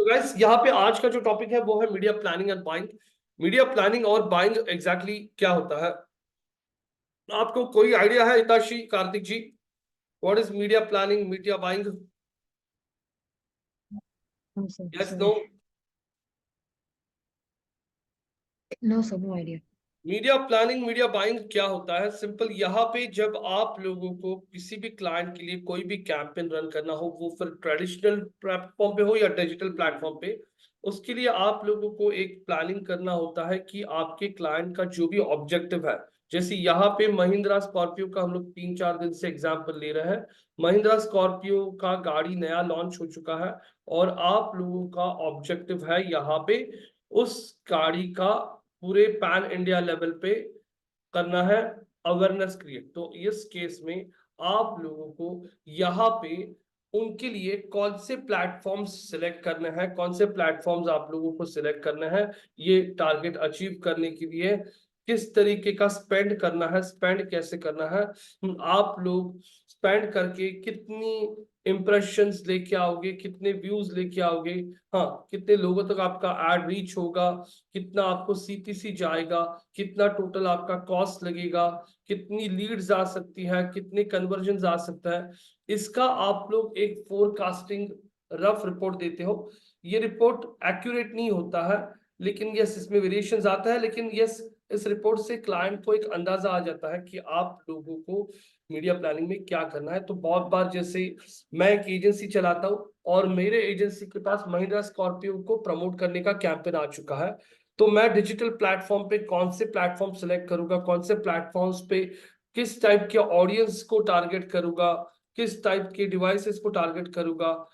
Guys यहाँ पे आज का जो टॉपिक है वो है media planning and buying. Media planning और बाइंग एग्जैक्टली क्या होता है? आपको कोई आइडिया है Hitashi, Kartik ji? What is media planning, media buying? No, sir. Yes, no? Sorry. No, sir. No idea. Media planning, media buying क्या होता है? सिंपल, यहाँ पे जब आप लोगों को किसी भी क्लाइंट के लिए कोई भी कैंपेन रन करना हो, वो फिर ट्रेडिशनल प्लेटफॉर्म पे हो या डिजिटल प्लेटफॉर्म पे, उसके लिए आप लोगों को एक प्लानिंग करना होता है कि आपके क्लाइंट का जो भी ऑब्जेक्टिव है। जैसे यहाँ पे महिंद्रा स्कॉर्पियो का हम लोग 3-4 दिन से एग्जाम्पल ले रहे हैं। महिंद्रा स्कॉर्पियो का गाड़ी नया लॉन्च हो चुका है और आप लोगों का ऑब्जेक्टिव है यहाँ पे उस गाड़ी का पूरे पैन इंडिया लेवल पे करना है, अवेयरनेस क्रिएट। तो इस केस में आप लोगों को यहाँ पे उनके लिए कौन से प्लेटफॉर्म्स सिलेक्ट करने हैं, कौन से प्लेटफॉर्म्स आप लोगों को सिलेक्ट करना है, ये टारगेट अचीव करने के लिए किस तरीके का स्पेंड करना है, स्पेंड कैसे करना है, आप लोग स्पेंड करके कितनी इंप्रेशंस लेके आओगे, कितने व्यूज लेके आओगे, हाँ, कितने लोगों तक आपका एड रीच होगा, कितना आपको सीपीसी जाएगा, कितना टोटल आपका कॉस्ट लगेगा, कितनी लीड्स आ सकती है, कितने कन्वर्जन आ सकता है, इसका आप लोग एक फोरकास्टिंग रफ रिपोर्ट देते हो। ये रिपोर्ट एक्यूरेट नहीं होता है, लेकिन यस इसमें वेरिएशंस आता है, लेकिन यस इस रिपोर्ट से क्लाइंट को एक अंदाजा आ जाता है कि आप लोगों को मीडिया प्लानिंग में क्या करना है। तो बहुत बार जैसे मैं एक एजेंसी चलाता हूँ और मेरे एजेंसी के पास महिंद्रा स्कॉर्पियो को प्रमोट करने का कैंपेन आ चुका है, तो मैं डिजिटल प्लेटफॉर्म पे कौन से प्लेटफॉर्म सेलेक्ट करूंगा, कौन से प्लेटफॉर्म्स पे किस टाइप के ऑडियंस को टारगेट करूंगा, किस टाइप के डिवाइसेस को टारगेट करूंगा,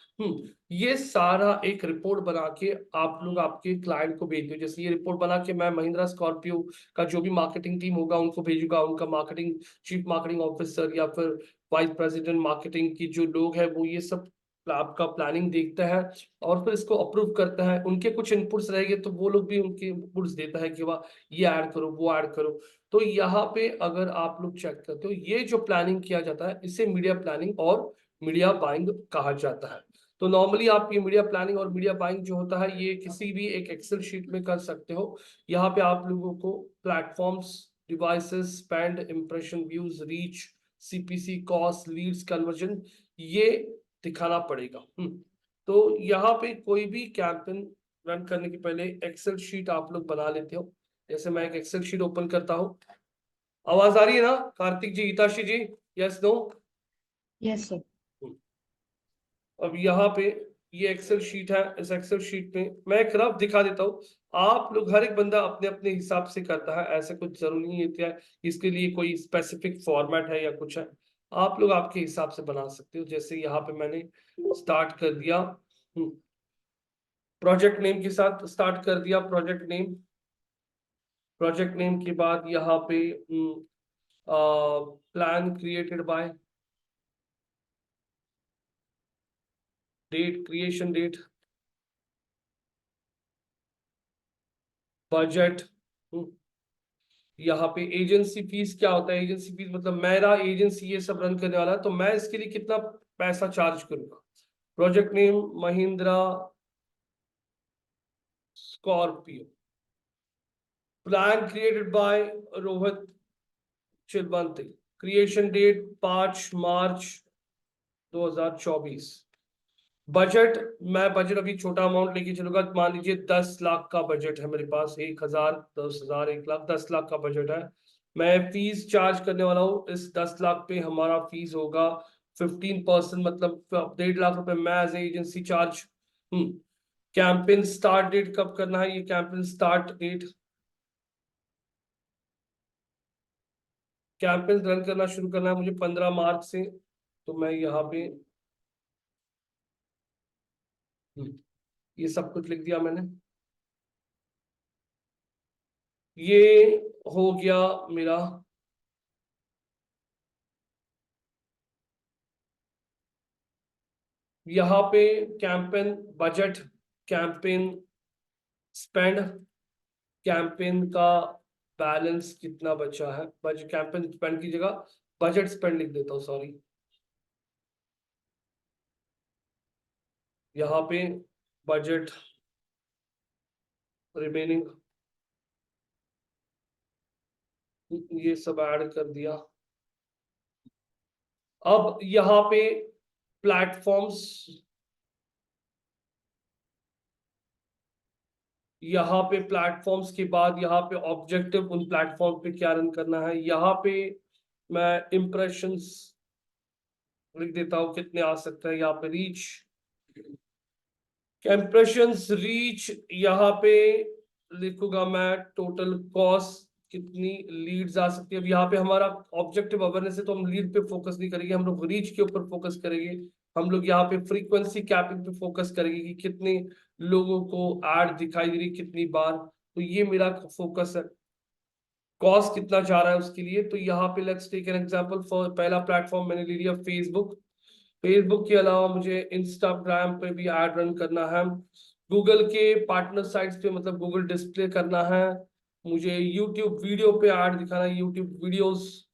ये सारा एक रिपोर्ट बना के आप लोग आपके क्लाइंट को भेज दो। जैसे ये रिपोर्ट बना के मैं महिंद्रा स्कॉर्पियो का जो भी मार्केटिंग टीम होगा उनको भेजूंगा, उनका मार्केटिंग चीफ मार्केटिंग ऑफिसर या फिर वाइस प्रेसिडेंट मार्केटिंग की जो लोग हैं वो ये सब आपका प्लानिंग देखता है और फिर इसको अप्रूव करता है। उनके कुछ इनपुट्स रहेंगे तो वो लोग भी उनके इनपुट्स देता है कि वाह ये ऐड करो, वो ऐड करो। तो यहाँ पे अगर आप लोग चेक करते हो, ये जो प्लानिंग किया जाता है इसे मीडिया प्लानिंग और मीडिया बाइंग कहा जाता है। तो नॉर्मली आप ये मीडिया प्लानिंग और मीडिया बाइंग जो होता है ये किसी भी एक एक्सेल शीट में कर सकते हो। यहाँ पे आप लोगों को platforms, devices, spend, impression, views, reach, CPC, cost, leads, conversion, ये दिखाना पड़ेगा। तो यहाँ पे कोई भी कैंपेन रन करने के पहले एक्सेल शीट आप लोग बना लेते हो। जैसे मैं एक एक्सेल शीट ओपन करता हूँ। आवाज आ रही है ना Kartik ji, Hitashi ji? Yes, no? Yes, sir. अब यहाँ पे ये एक्सेल शीट है। इस एक्सेल शीट में मैं एक रफ दिखा देता हूँ। आप लोग हर एक बंदा अपने अपने हिसाब से करता है, ऐसा कुछ जरूरी नहीं है कि इसके लिए कोई स्पेसिफिक फॉर्मेट है या कुछ है। आप लोग आपके हिसाब से बना सकते हो। जैसे यहाँ पे मैंने स्टार्ट कर दिया, प्रोजेक्ट नेम के साथ स्टार्ट कर दिया। प्रोजेक्ट नेम, प्रोजेक्ट नेम के बाद यहाँ पे plan created by, date, creation date, budget, यहाँ पे एजेंसी फीस क्या होता है। एजेंसी फीस मतलब मेरा एजेंसी ये सब रन करने वाला है तो मैं इसके लिए कितना पैसा चार्ज करूंगा। Project name Mahindra Scorpio, plan created by Rohit Chilbanti, creation date 5 March 2024। Budget, मैं बजट अभी छोटा अमाउंट लेके चलूंगा। मान लीजिए 10 लाख का बजट है मेरे पास, 1,000, 10,000, 1 लाख, 10 लाख का बजट है। मैं फीस चार्ज करने वाला हूँ। इस 10 लाख पे हमारा फीस होगा 15%, मतलब 1.5 लाख रुपए मैं as agency charge. Campaign start date कब करना है? ये campaign start date, campaign run करना शुरू करना है मुझे 15 मार्च से। तो मैं यहाँ पे ये सब कुछ लिख दिया मैंने। ये हो गया मेरा। यहाँ पे campaign budget, campaign spend, campaign का बैलेंस कितना बचा है, बजट कैंपेन स्पेंड की जगह बजट स्पेंड लिख देता हूँ, सॉरी। यहाँ पे बजट रिमेनिंग, ये सब ऐड कर दिया। अब यहाँ पे प्लेटफॉर्म्स, यहाँ पे प्लेटफॉर्म्स के बाद यहाँ पे ऑब्जेक्टिव, उन प्लेटफॉर्म पे क्या रन करना है। यहाँ पे मैं इंप्रेशंस लिख देता हूँ कितने आ सकते हैं। यहाँ पे रीच, इंप्रेशंस, रीच, यहाँ पे लिखूंगा मैं टोटल कॉस्ट, कितनी लीड्स आ सकती है। अब यहाँ पे हमारा ऑब्जेक्टिव अवेयरनेस है तो हम लीड पे फोकस नहीं करेंगे, हम लोग रीच के ऊपर फोकस करेंगे। हम लोग यहाँ पे फ्रीक्वेंसी कैपिंग पे फोकस करेंगे कि कितने लोगों को ऐड दिखाई दे रही कितनी बार, तो ये मेरा फोकस है। कॉस्ट कितना जा रहा है उसके लिए, तो यहाँ पे let's take an example for, पहला प्लेटफॉर्म मैंने ले लिया फेसबुक। फेसबुक के अलावा मुझे इंस्टाग्राम पे भी ऐड रन करना है, गूगल के पार्टनर साइट्स पे मतलब गूगल डिस्प्ले करना है, मुझे यूट्यूब वीडियो पे ऐड दिखाना है, यूट्यूब वीडियोस,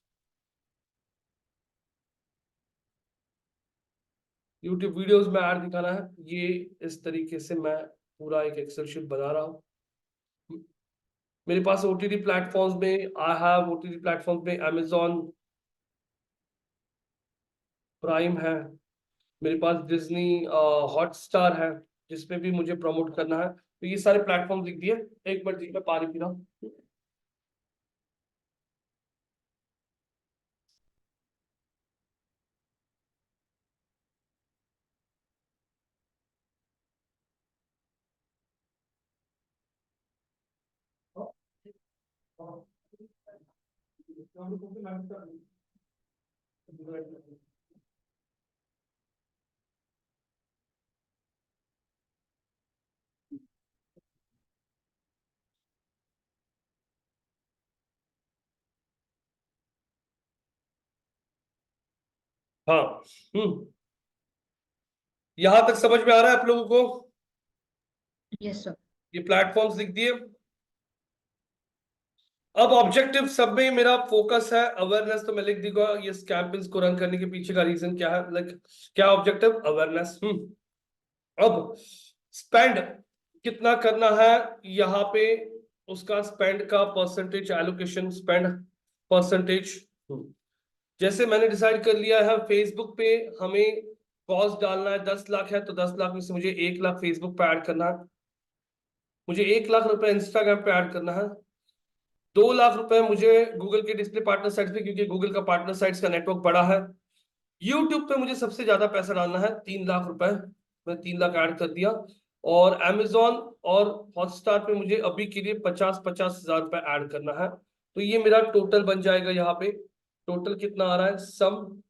यूट्यूब वीडियोस में ऐड दिखाना है। ये इस तरीके से मैं पूरा एक एक्सेल शीट बना रहा हूँ। मेरे पास ओटीटी प्लेटफॉर्म्स में, आई हैव ओटीटी प्लेटफॉर्म्स में अमेजॉन प्राइम है, मेरे पास डिज्नी हॉटस्टार है जिसमें भी मुझे प्रमोट करना है। तो ये सारे प्लेटफॉर्म लिख दिए। एक मिनट जी, मैं पानी पी रहा हूँ। हाँ, यहां तक समझ में आ रहा है आप लोगों को? Yes, sir. ये प्लेटफॉर्म्स लिख दिए। अब ऑब्जेक्टिव सब में मेरा फोकस है अवेयरनेस, तो मैं लिख दूंगा ये कैंपेन्स को रन करने के पीछे का रीजन क्या है, लाइक क्या ऑब्जेक्टिव, अवेयरनेस। अब स्पेंड कितना करना है, यहाँ पे उसका स्पेंड का परसेंटेज एलोकेशन, स्पेंड परसेंटेज। जैसे मैंने डिसाइड कर लिया है फेसबुक पे हमें कॉस्ट डालना है 10 लाख है, तो 10 लाख में से मुझे 1 लाख फेसबुक पे ऐड करना है, मुझे 1 लाख रुपए इंस्टाग्राम पे ऐड करना है, 2 लाख रुपए मुझे गूगल के डिस्प्ले पार्टनर साइट्स पे, क्योंकि गूगल का पार्टनर साइट्स का नेटवर्क बड़ा है। यूट्यूब पे मुझे सबसे ज्यादा पैसा डालना है 3 लाख रुपए, मैं 3 लाख ऐड कर दिया। और Amazon और हॉटस्टार पे मुझे अभी के लिए 50-50 हजार रुपए ऐड करना है। तो ये मेरा टोटल बन जाएगा। यहाँ पे टोटल कितना आ रहा है, सम,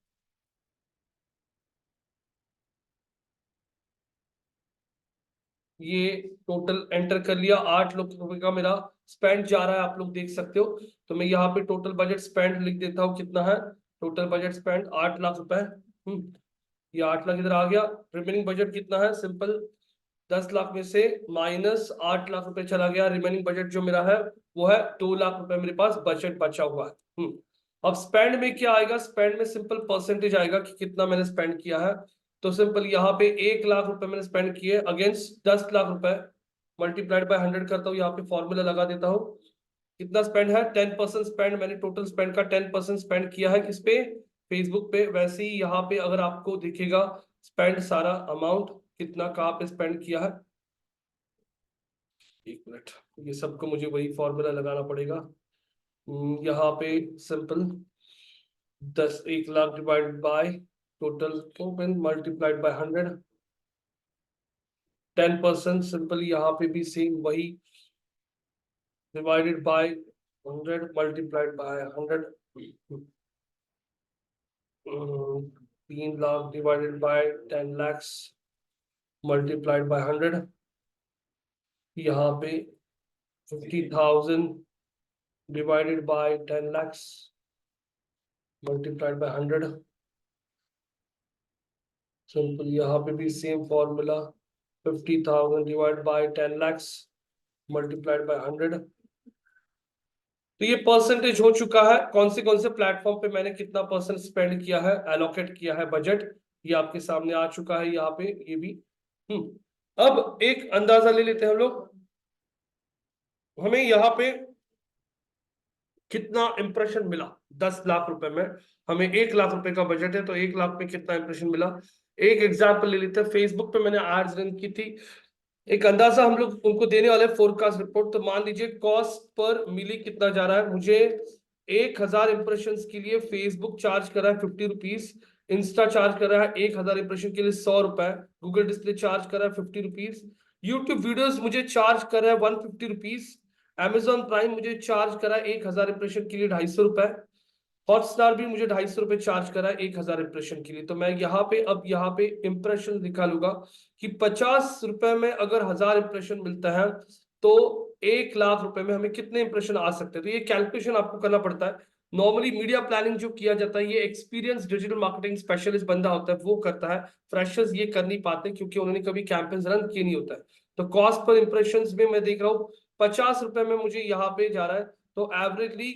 ये टोटल एंटर कर लिया। 8 लाख रुपए का मेरा स्पेंड जा रहा है, आप लोग देख सकते हो। तो मैं यहाँ पे टोटल बजट स्पेंड लिख देता हूँ, कितना है टोटल बजट स्पेंड, 8 लाख रुपए। ये 8 लाख इधर आ गया। रिमेनिंग बजट कितना है, सिंपल 10 लाख में से माइनस 8 लाख रुपए चला गया। रिमेनिंग बजट जो मेरा है वो है 2 लाख रुपए, मेरे पास बजट बचा हुआ है। अब स्पेंड में क्या आएगा, स्पेंड में सिंपल परसेंटेज आएगा कि कितना मैंने स्पेंड किया है। तो सिंपल यहाँ पे 1 लाख रुपए मैंने स्पेंड किए अगेंस्ट 10 लाख रुपए, मल्टीप्लाइड बाय 100 करता हूँ, यहाँ पे फॉर्मूला लगा देता हूँ। कितना स्पेंड है, 10% स्पेंड, मैंने टोटल स्पेंड का 10% स्पेंड किया है किस पे, फेसबुक पे। वैसे ही यहाँ पे अगर आपको दिखेगा स्पेंड सारा अमाउंट कितना कहाँ पे स्पेंड किया है। एक मिनट, ये सबको मुझे वही फॉर्मूला लगाना पड़ेगा। यहाँ पे simple 1 lakh divide by total open multiplied by 100, 10% simple यहाँ पे भी सेम वही, divided by 100 multiplied by 100। 3 lakh divided by 10 lakhs multiplied by 100। यहाँ पे 50,000 divided by 10 lakhs multiplied by 100। Simple यहाँ पे भी same formula, 50,000 divided by 10 lakhs multiplied by 100। तो ये परसेंटेज हो चुका है, कौन से प्लेटफॉर्म पे मैंने कितना परसेंट स्पेंड किया है, एलोकेट किया है बजट, ये आपके सामने आ चुका है यहाँ पे। ये भी अब एक अंदाजा ले लेते हैं हम लोग, हमें यहाँ पे कितना इंप्रेशन मिला 10 लाख रुपए में। हमें 1 लाख रुपए का बजट है, तो 1 लाख में कितना इंप्रेशन मिला। एक एग्जाम्पल ले लेते हैं, फेसबुक पे मैंने एड्स रन की थी, एक अंदाजा हम लोग उनको देने वाले फोरकास्ट रिपोर्ट। तो मान लीजिए कॉस्ट पर मिली कितना जा रहा है मुझे, 1000 इंप्रेशन के लिए फेसबुक चार्ज कर रहा है 50 रुपीज, इंस्टा चार्ज कर रहा है 1000 इंप्रेशन के लिए 100 रुपए, गूगल डिस्प्ले चार्ज कर रहा है 50 रुपीज, यूट्यूब वीडियोस मुझे चार्ज कर रहा है 150 रुपीज, Amazon प्राइम मुझे चार्ज करा 1000 इंप्रेशन के लिए 250 रुपए, हॉटस्टार भी मुझे 250 रुपए चार्ज करा 1000 इंप्रेशन के लिए। तो मैं यहाँ पे अब यहाँ पे इंप्रेशन निकालूंगा कि 50 रुपए में अगर 1000 इंप्रेशन मिलता है तो 1 लाख रुपए में हमें कितने इंप्रेशन आ सकते हैं। तो ये कैलकुलेशन आपको करना पड़ता है। नॉर्मली मीडिया प्लानिंग जो किया जाता है ये एक्सपीरियंस डिजिटल मार्केटिंग स्पेशलिस्ट बंदा होता है वो करता है, फ्रेशर्स ये कर नहीं पाते क्योंकि उन्होंने कभी कैंपेन्स रन किए नहीं होता है। तो कॉस्ट पर इंप्रेशन में मैं देख रहा हूँ 50 रुपए में मुझे यहाँ पे जा रहा है, तो averagely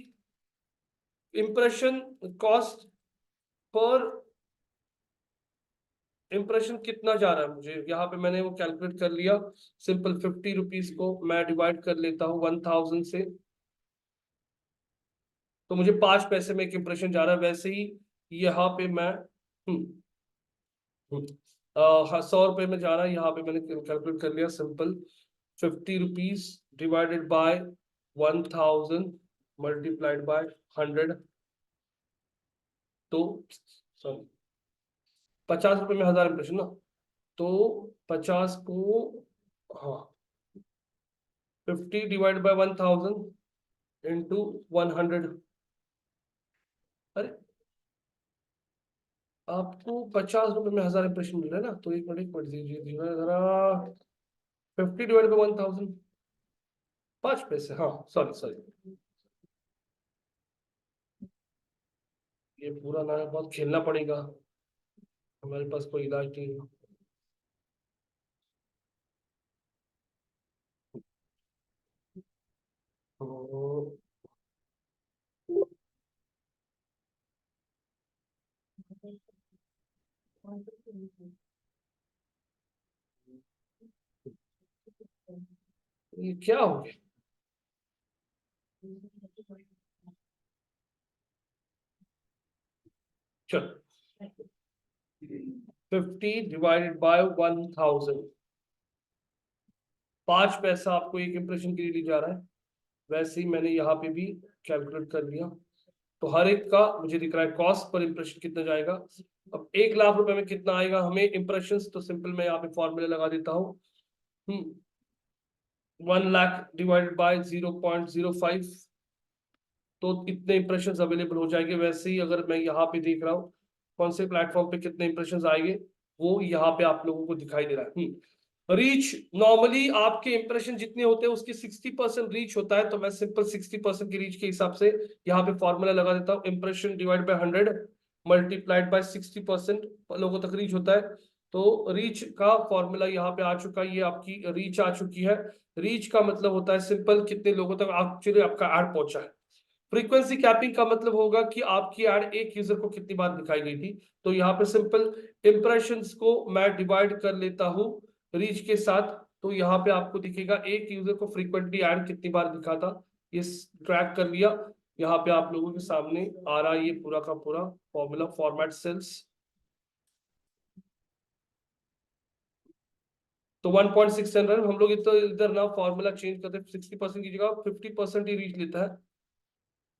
impression cost per impression कितना जा रहा है मुझे, यहाँ पे मैंने वो कैलकुलेट कर लिया। सिंपल 50 रुपीज को मैं डिवाइड कर लेता हूँ 1000 से, तो मुझे 5 पैसे में एक इंप्रेशन जा रहा है। वैसे ही यहाँ पे मैं हाँ 100 रुपए में जा रहा है, यहाँ पे मैंने कैलकुलेट कर लिया simple 50 rupees divided by 1000 multiplied by 100, तो सॉरी 50 रुपए में 1000 इंप्रेशन ना, तो 50 को हाँ 50 डिवाइड बाय 1000 इंटू 100। अरे आपको 50 रुपए में 1000 इंप्रेशन मिल रहा है ना, तो एक मिनट दीजिए जरा, 50 डिवाइड बाय 1000 5 पैसे, हाँ सॉरी सॉरी, ये पूरा ना बहुत खेलना पड़ेगा, हमारे पास कोई इलाज नहीं है। तो ये क्या हो गया, चलो 50 डिवाइडेड बाय 1000, 5 पैसा आपको एक इंप्रेशन के लिए ली जा रहा है। वैसे ही मैंने यहाँ पे भी कैलकुलेट कर लिया, तो हर एक का मुझे दिख रहा है कॉस्ट पर इंप्रेशन कितना जाएगा। अब 1 लाख रुपए में कितना आएगा हमें इंप्रेशन, तो सिंपल मैं यहाँ पे फॉर्मूला लगा देता हूँ। 1 लाख डिवाइडेड बाय 0.05, तो इतने इंप्रेशंस अवेलेबल हो जाएंगे। वैसे ही अगर मैं यहाँ पे देख रहा हूँ कौन से प्लेटफॉर्म पे कितने इंप्रेशंस आएंगे, वो यहाँ पे आप लोगों को दिखाई दे रहा है। रीच, नॉर्मली आपके इंप्रेशन जितने होते हैं उसकी 60% रीच होता है, तो मैं सिंपल 60% की रीच के हिसाब से यहाँ पे फॉर्मूला लगा देता हूँ। Impression divide by 100 multiplied by 60% लोगों तक रीच होता है। तो रीच का फॉर्मूला यहाँ पे आ चुका है, ये आपकी रीच आ चुकी है। रीच का मतलब होता है सिंपल कितने लोगों तक एक्चुअली आपका ऐड पहुंचा है। फ्रीक्वेंसी कैपिंग का मतलब होगा कि आपकी ऐड एक यूजर को कितनी बार दिखाई गई थी। तो यहाँ पे सिंपल इंप्रेशंस को मैं डिवाइड कर लेता हूँ रीच के साथ, तो यहाँ पे आपको दिखेगा एक यूजर को फ्रीक्वेंटली ऐड कितनी बार दिखा था, ये ट्रैक कर लिया। यहाँ पे आप लोगों के सामने आ रहा है ये पूरा का पूरा फॉर्मूला, फॉर्मेट सेल्स। तो 1.6 हम लोग इधर ना फॉर्मूला चेंज करते, 60% की जगह 50% ही रीच लेता है,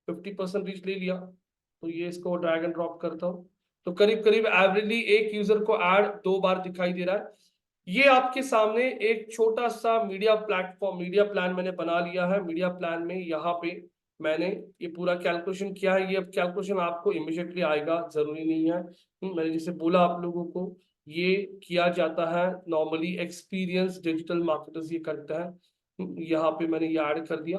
50% रीच ले लिया। तो ये इसको ड्रैग एंड ड्रॉप करता हूँ, तो करीब करीब एवरेजली एक यूजर को ऐड 2 बार दिखाई दे रहा है। ये आपके सामने एक छोटा सा मीडिया प्लेटफॉर्म, मीडिया प्लान मैंने बना लिया है। मीडिया प्लान में यहाँ पे मैंने ये पूरा कैलकुलेशन किया है। ये अब कैलकुलेशन आपको इमिडिएटली आएगा जरूरी नहीं है, मैंने जैसे बोला आप लोगों को ये किया जाता है, नॉर्मली एक्सपीरियंस डिजिटल मार्केटर्स ये करता है। यहाँ पे मैंने ये ऐड कर दिया।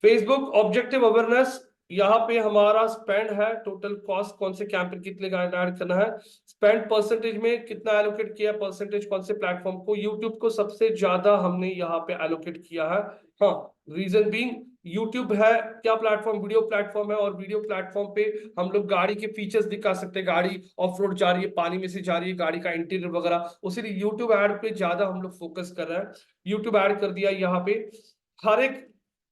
फेसबुक ऑब्जेक्टिव अवेयरनेस, यहाँ पे हमारा स्पेंड है, टोटल कॉस्ट कौन से कैंपेन कितने का ऐड करना है, स्पेंड परसेंटेज में कितना एलोकेट किया, परसेंटेज कौन से प्लेटफॉर्म को, यूट्यूब को सबसे ज्यादा हमने यहाँ पे एलोकेट किया है। हाँ रीजन बीइंग यूट्यूब है क्या प्लेटफॉर्म, वीडियो प्लेटफॉर्म है, और वीडियो प्लेटफॉर्म पे हम लोग गाड़ी के फीचर्स दिखा सकते हैं, गाड़ी ऑफ रोड जा रही है, पानी में से जा रही है, गाड़ी का इंटीरियर वगैरह, उसीलिए यूट्यूब ऐड पे ज्यादा हम लोग फोकस कर रहे हैं। यूट्यूब ऐड कर दिया, यहाँ पे हर एक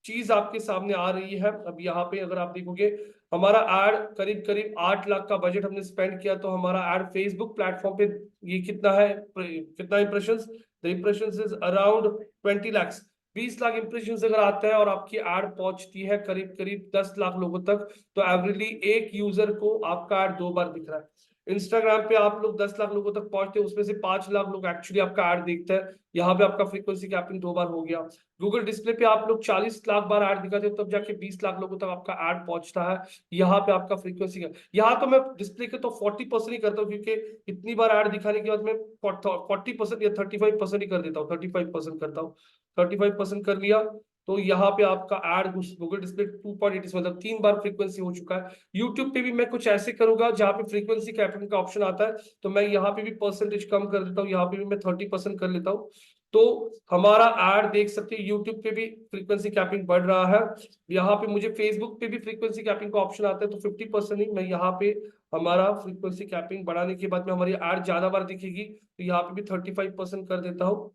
चीज आपके सामने आ रही है। अब यहाँ पे अगर आप देखोगे हमारा एड करीब करीब 8 लाख का बजट हमने स्पेंड किया, तो हमारा एड फेसबुक प्लेटफॉर्म पे ये कितना है, कितना impressions, the impressions is around 20 lakhs। 20 lakh impressions अगर आते हैं और आपकी एड पहुंचती है करीब करीब 10 लाख लोगों तक, तो एवरेजली एक यूजर को आपका एड 2 बार दिख रहा है। इंस्टाग्राम पे आप लोग 10 लाख लोगों तक पहुंचते हैं, उसमें से 5 लाख लोग एक्चुअली आपका एड देखते हैं, यहाँ पे आपका फ्रीक्वेंसी कैपिंग 2 बार हो गया। गूगल डिस्प्ले पे आप लोग 40 लाख बार ऐड दिखाते हो, तब जाके 20 लाख लोगों तक आपका ऐड पहुंचता है। यहाँ पे आपका फ्रीक्वेंसी का, यहाँ तो मैं डिस्प्ले के तो 40% ही करता हूँ, क्योंकि इतनी बार ऐड दिखाने के बाद मैं 40% या 35% ही कर देता हूँ, 35% करता हूँ, 35% कर लिया। तो यहाँ पे आपका ऐड गूगल डिस्प्ले 2.80 मतलब 3 बार फ्रीक्वेंसी हो चुका है। यूट्यूब पे भी मैं कुछ ऐसे करूंगा जहाँ पे फ्रीक्वेंसी कैपिंग का ऑप्शन आता है, तो मैं यहाँ पे भी परसेंटेज कम कर देता हूँ, यहाँ पे भी मैं 30% कर लेता हूँ। तो हमारा ऐड देख सकते हैं यूट्यूब पे भी फ्रीक्वेंसी कैपिंग बढ़ रहा है। यहाँ पे मुझे फेसबुक पे भी फ्रीक्वेंसी कैपिंग का ऑप्शन आता है, तो 50% ही मैं यहाँ पे हमारा फ्रीक्वेंसी कैपिंग बढ़ाने के बाद में हमारी ऐड ज्यादा बार दिखेगी, तो यहाँ पे भी 35% कर देता हूँ।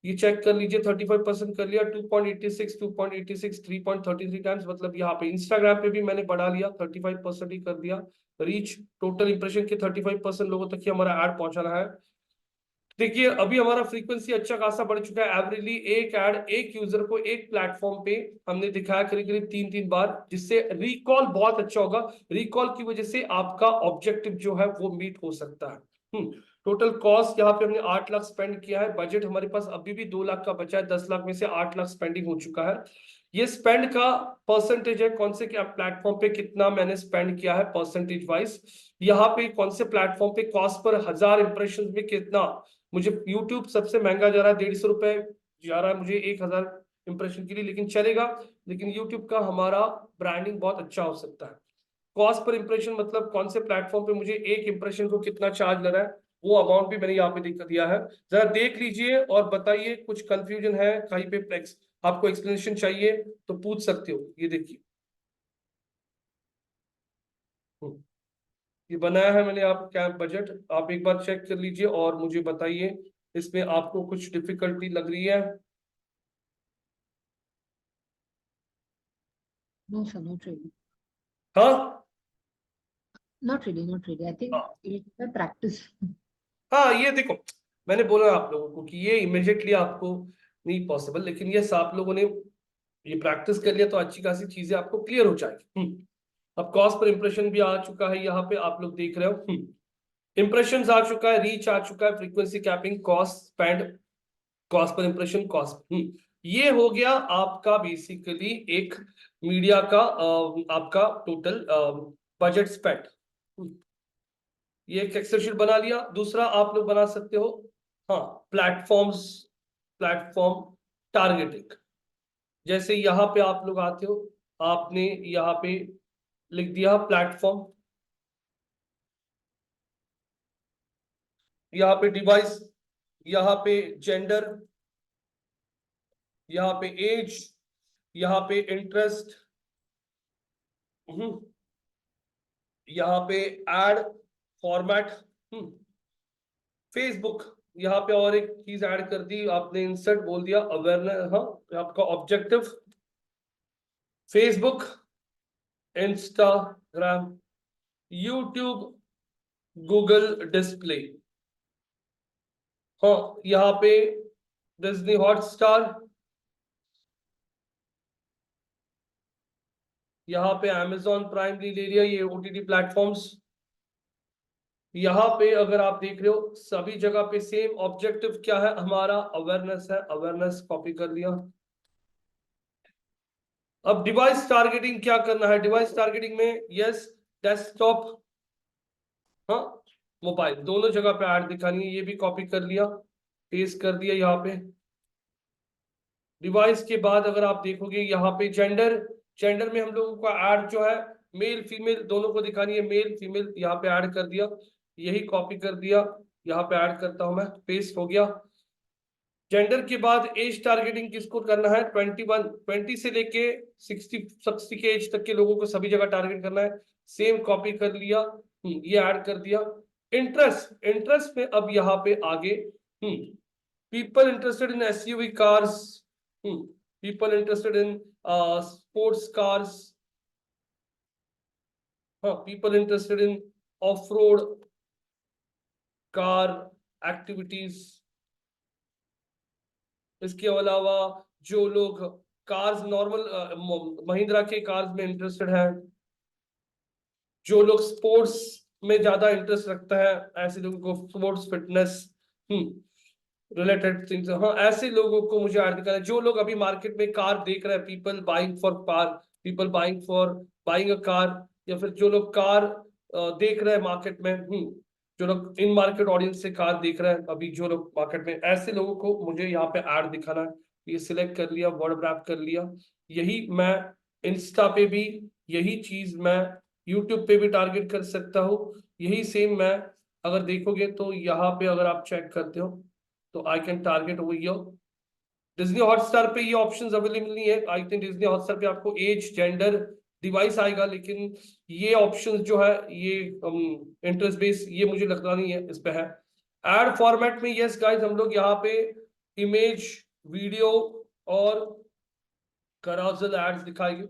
ये चेक कर लीजिए, 35% कर लिया, 2.86 2.86 3.33 टाइम्स, मतलब यहाँ पे इंस्टाग्राम पे भी मैंने बढ़ा लिया, 35% ही कर दिया। रीच टोटल इंप्रेशन के 35% लोगों तक ही हमारा ऐड पहुंचाना है। देखिए अभी हमारा फ्रीक्वेंसी अच्छा खासा बढ़ चुका है, एवरेजली एक ऐड एक यूजर को एक प्लेटफॉर्म पे हमने दिखाया करीब करीब 3-3 बार, जिससे रिकॉल बहुत अच्छा होगा। रिकॉल की वजह से आपका ऑब्जेक्टिव जो है वो मीट हो सकता है। टोटल कॉस्ट यहाँ पे हमने 8 लाख स्पेंड किया है, बजट हमारे पास अभी भी 2 लाख का बचा है, 10 लाख में से 8 लाख स्पेंडिंग हो चुका है। ये स्पेंड का परसेंटेज है, कौन से क्या प्लेटफॉर्म पे कितना मैंने स्पेंड किया है परसेंटेज वाइज। यहाँ पे कौन से प्लेटफॉर्म पे कॉस्ट पर 1000 इंप्रेशन में कितना मुझे, यूट्यूब सबसे महंगा जा रहा है, 150 रुपए जा रहा है मुझे 1000 इंप्रेशन के लिए, लेकिन चलेगा। लेकिन यूट्यूब का हमारा ब्रांडिंग बहुत अच्छा हो सकता है। कॉस्ट पर इंप्रेशन मतलब कौन से प्लेटफॉर्म पे मुझे एक इंप्रेशन को कितना चार्ज लग रहा है, वो अमाउंट भी मैंने यहाँ पे दिया है। जरा देख लीजिए और बताइए, कुछ कंफ्यूजन है कहीं पे, आपको एक्सप्लेनेशन चाहिए तो पूछ सकते हो। ये देखिए ये बनाया है मैंने आप क्या बजट, आप एक बार चेक कर लीजिए और मुझे बताइए इसमें आपको कुछ डिफिकल्टी लग रही है। No, sir, not really. हाँ Not really, not really. I think हाँ it's a practice. हाँ, ये देखो मैंने बोला आप लोगों को कि ये इमिडिएटली आपको नहीं पॉसिबल, लेकिन ये आप लोगों ने ये प्रैक्टिस कर लिया तो अच्छी खासी चीजें आपको क्लियर हो जाएगी। अब कॉस्ट पर इंप्रेशन भी आ चुका है, यहाँ पे आप लोग देख रहे हो। इंप्रेशंस आ चुका है, रीच आ चुका है, frequency capping, cost spend, cost per impression, cost, ये हो गया आपका बेसिकली एक मीडिया का आपका टोटल बजट स्पेंड। ये एक एक्सेल शीट बना लिया। दूसरा आप लोग बना सकते हो, हाँ, प्लेटफॉर्म्स, प्लेटफॉर्म टारगेटिंग। जैसे यहाँ पे आप लोग आते हो, आपने यहाँ पे लिख दिया प्लेटफॉर्म, यहाँ पे डिवाइस, यहाँ पे जेंडर, यहाँ पे एज, यहाँ पे इंटरेस्ट, यहाँ पे एड फॉर्मेट, फेसबुक, यहाँ पे और एक चीज ऐड कर दी आपने, इंसर्ट बोल दिया, अवेयरनेस, हाँ, आपका objective Facebook, Instagram, YouTube, Google display, हाँ, यहाँ पे डिज्नी हॉटस्टार, यहाँ पे अमेजॉन प्राइम ले लिया, ये ओटीटी प्लेटफॉर्म्स। यहाँ पे अगर आप देख रहे हो सभी जगह पे सेम ऑब्जेक्टिव क्या है हमारा, अवेयरनेस है, अवेयरनेस कॉपी कर लिया। अब डिवाइस टारगेटिंग क्या करना है, डिवाइस टारगेटिंग में यस, डेस्कटॉप, हाँ, मोबाइल, दोनों जगह पे ऐड दिखानी है, ये भी कॉपी कर लिया, पेस्ट कर दिया यहाँ पे। डिवाइस के बाद अगर आप देखोगे यहाँ पे जेंडर, जेंडर में हम लोगों का ऐड जो है मेल फीमेल दोनों को दिखानी है, मेल फीमेल यहाँ पे ऐड कर दिया, यही कॉपी कर दिया, यहाँ पे ऐड करता हूं मैं, पेस्ट हो गया। जेंडर के बाद एज टारगेटिंग किसको करना है, 20 से लेके 60 के एज तक के लोगों को सभी जगह टारगेट करना है। सेम कॉपी कर लिया, ये ऐड कर दिया। इंटरेस्ट में अब यहाँ पे आगे people interested in SUV cars, people interested in sports cars, हाँ, people interested in off road car activities. इसके अलावा जो लोग कार्स नॉर्मल महिंद्रा के कार्स में इंटरेस्टेड हैं, जो लोग स्पोर्ट्स में ज्यादा इंटरेस्ट रखता है, ऐसे लोगों को स्पोर्ट्स फिटनेस रिलेटेड थिंग्स, हाँ, ऐसे लोगों को मुझे ऐड करना है। जो लोग अभी मार्केट में कार देख रहे हैं, people buying for car, people buying for buying a car, या फिर जो लोग कार देख रहे हैं मार्केट में, जो लोग इन मार्केट ऑडियंस से कार देख रहे हैं अभी, जो लोग मार्केट में, ऐसे लोगों को मुझे यहाँ पे ऐड दिखाना है। ये सिलेक्ट कर लिया, वर्ड रैप कर लिया। यही मैं इंस्टा पे भी, यही चीज मैं यूट्यूब पे भी टारगेट कर सकता हूँ। यही सेम मैं अगर देखोगे तो यहाँ पे अगर आप चेक करते हो तो I can target over here. Disney Hotstar पे ये ऑप्शंस अवेलेबल नहीं है। आई थिंक डिज्नी हॉटस्टार पे आपको एज, जेंडर, डिवाइस आएगा, लेकिन ये ऑप्शंस जो है ये इंटरेस्ट बेस, ये मुझे लगता नहीं है इस पे है। एड फॉर्मेट में यस गाइस, हम लोग यहाँ पे इमेज, वीडियो और कराजल एड्स दिखाएंगे।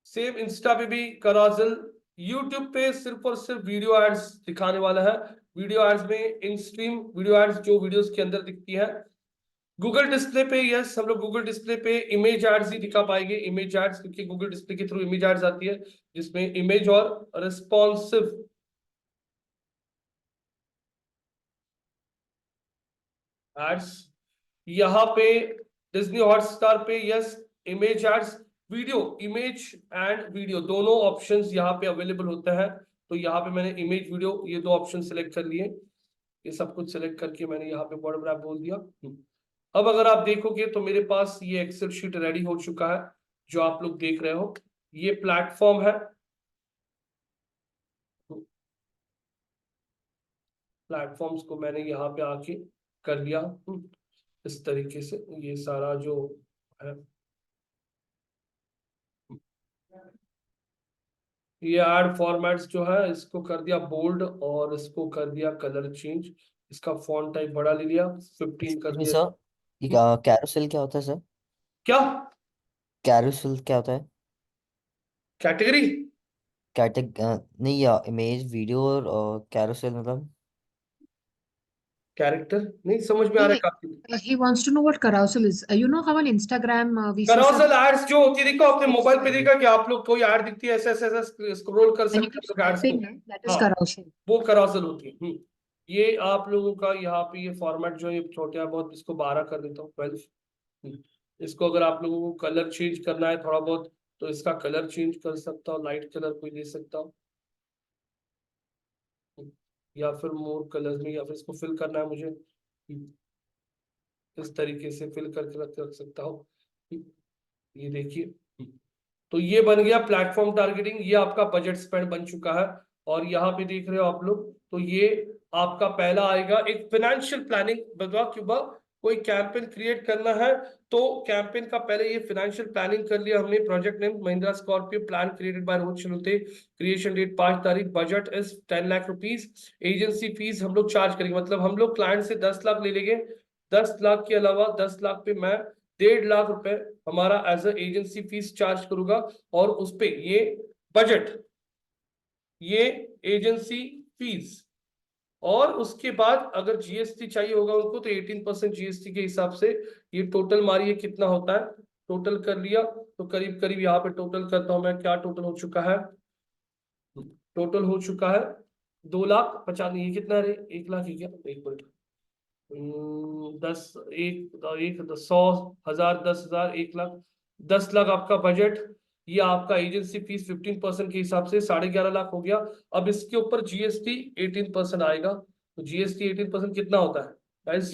सेम इंस्टा पे भी कराजल, यूट्यूब पे सिर्फ और सिर्फ वीडियो एड्स दिखाने वाला है। वीडियो एड्स में इन स्ट्रीम वीडियो एड्स जो वीडियोस के अंदर दिखती है। गूगल डिस्प्ले पे यस, हम लोग गूगल डिस्प्ले पे इमेज एड्स ही दिखा पाएंगे, इमेज एड्स, क्योंकि गूगल डिस्प्ले के थ्रू इमेज एड्स आती है जिसमें इमेज और रिस्पॉन्सिव एड्स। यहाँ पे डिज्नी हॉटस्टार पे yes, image ads, video, image and video दोनों ऑप्शंस यहाँ पे अवेलेबल होते हैं। तो यहाँ पे मैंने इमेज, वीडियो, ये दो ऑप्शन सिलेक्ट कर लिए। ये सब कुछ सिलेक्ट करके मैंने यहाँ पे बॉर्डर रैप बोल दिया। अब अगर आप देखोगे तो मेरे पास ये एक्सेल शीट रेडी हो चुका है, जो आप लोग देख रहे हो। ये प्लेटफॉर्म है, प्लेटफॉर्म्स को मैंने यहाँ पे आके कर लिया इस तरीके से। ये सारा जो है, ये ऐड फॉर्मेट्स जो है, इसको कर दिया बोल्ड और इसको कर दिया कलर चेंज। इसका फॉन्ट टाइप बड़ा ले लिया, 15 कर इसमें दिया। सर, ये कैरोसेल क्या होता है सर? क्या कैरोसेल क्या होता है? कैटेगरी? नहीं, या इमेज, वीडियो और कैरोसेल मतलब? कैरेक्टर नहीं समझ में आ रहा है He, काफी। he wants to know what carousel is. You know how on Instagram we see some carousel ads जो होती है, देखो आपने मोबाइल पे when देखा कि आप लोग कोई ऐड दिखती है, ऐसे ऐसे ऐसे स्क्रॉल कर you सकते keep हो एड्स को। swiping, right? That is हाँ, carousel. वो carousel होती है। ये आप लोगों का यहाँ पे ये फॉर्मेट जो है छोटा है बहुत, इसको 12 कर देता हूँ, 12। इसको अगर आप लोगों को कलर चेंज करना है थोड़ा बहुत, तो इसका कलर चेंज कर सकता हूँ, लाइट कलर कोई ले सकता हूँ, या फिर मोर कलर में, या फिर इसको फिल करना है मुझे, इस तरीके से फिल करके रख सकता हूँ। ये देखिए, तो ये बन गया प्लेटफॉर्म टारगेटिंग। ये आपका बजट स्पेंड बन चुका है। और यहाँ पे देख रहे हो आप लोग, तो ये आपका पहला आएगा एक फाइनेंशियल प्लानिंग। बता क्यों, कोई कैंपेन क्रिएट करना है तो कैंपेन का पहले ये फाइनेंशियल प्लानिंग कर लिया हमने। Project name Mahindra Scorpio, plan created by Rohit Shanute, creation date 5 तारीख, budget is 10 lakh rupees. Agency fees हम लोग चार्ज करेंगे, मतलब हम लोग क्लाइंट से 10 लाख ले लेंगे। 10 लाख के अलावा 10 लाख पे मैं 1.5 लाख रुपए हमारा as a agency fees charge करूंगा। और उस पे ये बजट, ये एजेंसी फीस, और उसके बाद अगर जीएसटी चाहिए होगा उनको तो 18% जीएसटी के हिसाब से ये टोटल मारिए कितना होता है। टोटल कर लिया तो करीब करीब यहाँ पे टोटल करता हूं मैं, क्या टोटल हो चुका है। टोटल हो चुका है 2,50,000, ये कितना रे, 1 लाख ही क्या, एक मिनट, 10, एक 100,000, 10,000, 1 लाख, 10 लाख आपका बजट। ये आपका एजेंसी फीस 15% के हिसाब से 11.5 लाख हो गया। अब इसके ऊपर जीएसटी 18% आएगा, तो जीएसटी 18% कितना होता है गाइस?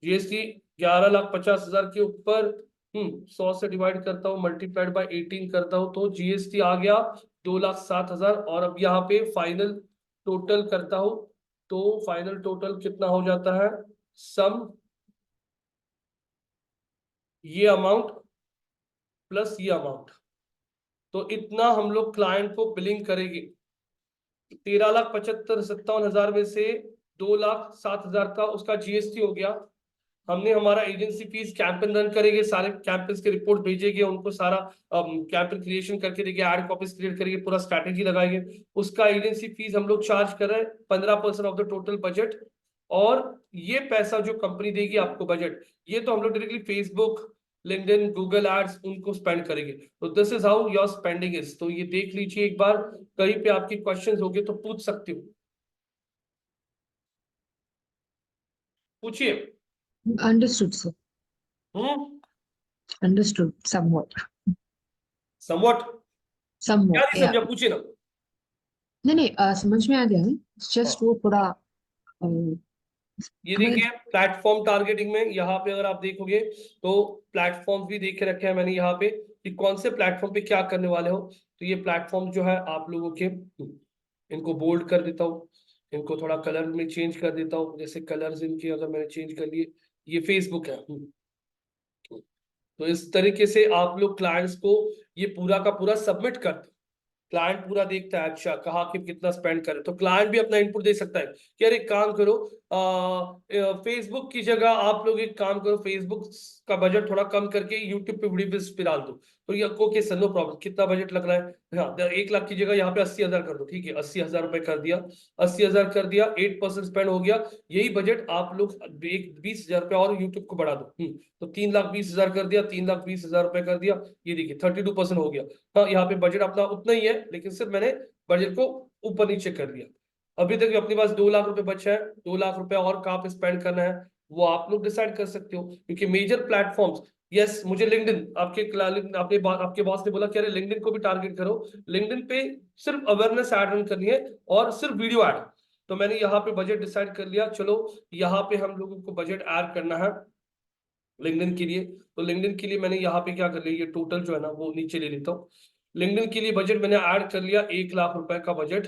जीएसटी 11,50,000 के ऊपर 100 से डिवाइड करता हूँ, मल्टीप्लाइड बाय 18 करता हूँ, तो जीएसटी आ गया 2,07,000। और अब यहाँ पे फाइनल टोटल करता हूँ, तो फाइनल टोटल कितना हो जाता है, सम ये अमाउंट प्लस ये अमाउंट, तो इतना हम लोग क्लाइंट को बिलिंग करेंगे। 13,75,57,000 में से 2,07,000 का उसका जीएसटी हो गया। हमने हमारा एजेंसी फीस कैंपेन रन करेंगे, सारे कैंपेन्स के रिपोर्ट भेजेंगे उनको, सारा कैंपेन क्रिएशन करके देंगे, एड कॉपीज क्रिएट करेंगे, पूरा स्ट्रैटेजी लगाएंगे। उसका एजेंसी फीस हम लोग चार्ज कर रहे हैं 15% ऑफ द टोटल बजट। और ये पैसा जो कंपनी देगी आपको बजट, ये तो हम लोग directly Facebook, LinkedIn, Google ads उनको स्पेंड करेंगे। तो this is how your spending is. तो ये देख लीजिए एक बार, कहीं पे आपके क्वेश्चंस होंगे तो पूछ सकते हो, पूछिए। Understood, sir. Understood somewhat. Somewhat क्या Somewhat, नहीं yeah. समझा, पूछिए ना। नहीं नहीं, समझ में आ गया है। जस्ट वो थोड़ा ये हमें देखिए प्लेटफॉर्म टारगेटिंग में यहाँ पे अगर आप देखोगे तो प्लेटफॉर्म भी देख के रखे हैं मैंने यहाँ पे कि कौन से प्लेटफॉर्म पे क्या करने वाले हो। तो ये प्लेटफॉर्म जो है आप लोगों के, इनको बोल्ड कर देता हूँ, इनको थोड़ा कलर में चेंज कर देता हूँ। जैसे कलर्स इनके अगर मैंने चेंज कर लिए, ये फेसबुक है। तो इस तरीके से आप लोग क्लाइंट्स को ये पूरा का पूरा सबमिट कर दो। क्लाइंट पूरा देखता है, अच्छा कहाँ कि कितना स्पेंड करे, तो क्लाइंट भी अपना इनपुट दे सकता है कि यार एक काम करो, फेसबुक की जगह आप लोग एक काम करो, फेसबुक का बजट थोड़ा कम करके यूट्यूब पे वीडियो पे डाल दो। तो ये ओके सर, नो प्रॉब्लम, कितना बजट लग रहा है, हाँ 1 लाख की जगह यहाँ पे 80,000 कर दो, ठीक है 80,000 रुपए कर दिया, 80,000 कर दिया, 8% स्पेंड हो गया। यही बजट आप लोग 20,000 रुपए और यूट्यूब को बढ़ा दो, तो 3,20,000 कर दिया, 3,20,000 रुपए कर दिया, ये देखिए 32% हो गया। हाँ यहाँ पे बजट अपना उतना ही है, लेकिन सिर्फ मैंने बजट को ऊपर नीचे कर दिया। अभी तक अपने पास 2 लाख रुपए बचा है, 2 लाख रुपए और कहाँ पे स्पेंड करना है वो आप लोग डिसाइड कर सकते हो। क्योंकि मेजर प्लेटफॉर्म्स, यस मुझे लिंक्डइन, आपके बॉस ने बोला कि अरे लिंक्डइन को भी टारगेट करो, लिंक्डइन पे सिर्फ अवेयरनेस ऐड रन करनी है और सिर्फ वीडियो ऐड। तो मैंने यहाँ पे बजट डिसाइड कर लिया, चलो यहाँ पे हम लोगों को बजट ऐड करना है लिंक्डइन के लिए। तो लिंक्डइन के लिए मैंने यहाँ पे क्या कर लिया, ये टोटल जो है ना वो नीचे ले लेता हूँ। लिंक्डइन के लिए बजट मैंने ऐड कर लिया 1 लाख रुपए का बजट।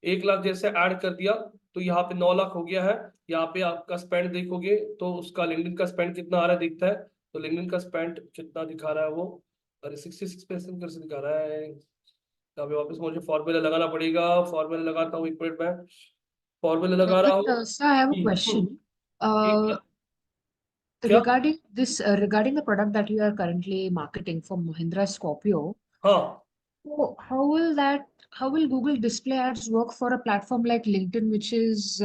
1 लाख जैसे ऐड कर दिया तो यहाँ पे 9 लाख हो गया है। यहाँ पे आपका स्पेंड देखोगे तो उसका लिंक्डइन का स्पेंड कितना आ रहा है दिखता है। तो लिंक्डइन का स्पेंड कितना दिखा रहा है वो, अरे 66% कैसे दिखा रहा है। यहाँ पे वापस मुझे फॉर्मूला लगाना पड़ेगा, फॉर्मूला लगाता हूँ 1 मिनट में, फॉर्मूला लगा रहा हूँ। sir, I have a question. एक क्या, Regarding the product that you are currently marketing for Mahindra Scorpio, हाँ so how will Google Display Ads work for a platform like LinkedIn, which is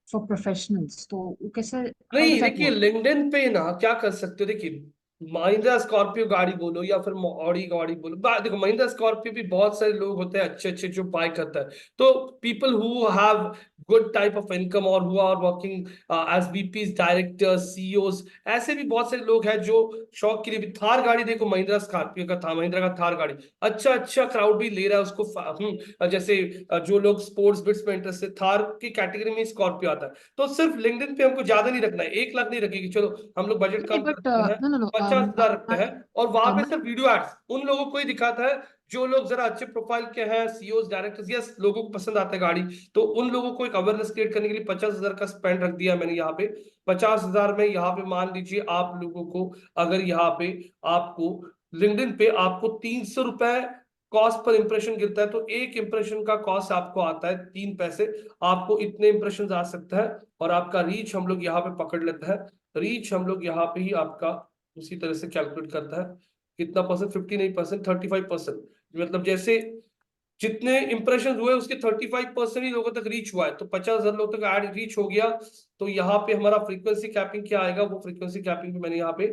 for professionals? तो वो कैसे, how नहीं does that देखिए work? LinkedIn पे ना क्या कर सकते हो, देखिए महिंद्रा स्कॉर्पियो गाड़ी बोलो या फिर ऑडी गाड़ी बोलो, देखो महिंद्रा स्कॉर्पियो भी बहुत सारे लोग होते हैं अच्छे अच्छे जो बाय करता है। तो people who have good type of income और who are working as VPs, directors, CEOs, ऐसे भी बहुत सारे लोग हैं जो शौक के लिए भी थार गाड़ी, देखो महिंद्रा स्कॉर्पियो का था, महिंद्रा का थार गाड़ी अच्छा अच्छा क्राउड भी ले रहा है उसको। जैसे जो लोग स्पोर्ट्स बिट्स में इंटरेस्ट है, थार की कैटेगरी में स्कॉर्पियो आता है। तो सिर्फ लिंक्डइन पे हमको ज्यादा नहीं रखना है, 1 लाख नहीं रखेगी, चलो हम लोग बजट नहीं, कम but करते हैं, no. 50,000 रखते हैं। और वहां पे My सिर्फ वीडियो एड्स उन लोगों को ही दिखाता है जो लोग जरा अच्छे प्रोफाइल के हैं, सीईओज, डायरेक्टर्स, यस लोगों को पसंद आता है गाड़ी। तो उन लोगों को एक अवेयरनेस क्रिएट करने के लिए 50,000 का स्पेंड रख दिया मैंने यहाँ पे। 50,000 में यहाँ पे मान लीजिए आप लोगों को, अगर यहाँ पे आपको लिंक्डइन पे आपको 300 रुपए कॉस्ट पर इंप्रेशन गिरता है, तो एक इंप्रेशन का कॉस्ट आपको आता है 3 पैसे। आपको इतने इंप्रेशन आ सकता है और आपका रीच हम लोग यहाँ पे पकड़ लेते हैं। रीच हम लोग यहाँ पे ही आपका उसी तरह से कैलकुलेट करता है, कितना परसेंट, 59%, 35%। मतलब जैसे जितने इंप्रेशन हुए उसके 35% ही लोगों तक रीच हुआ है, तो 50,000 लोगों तक ऐड रीच हो गया। तो यहाँ पे हमारा फ्रीक्वेंसी कैपिंग क्या आएगा, वो फ्रीक्वेंसी कैपिंग भी मैंने यहाँ पे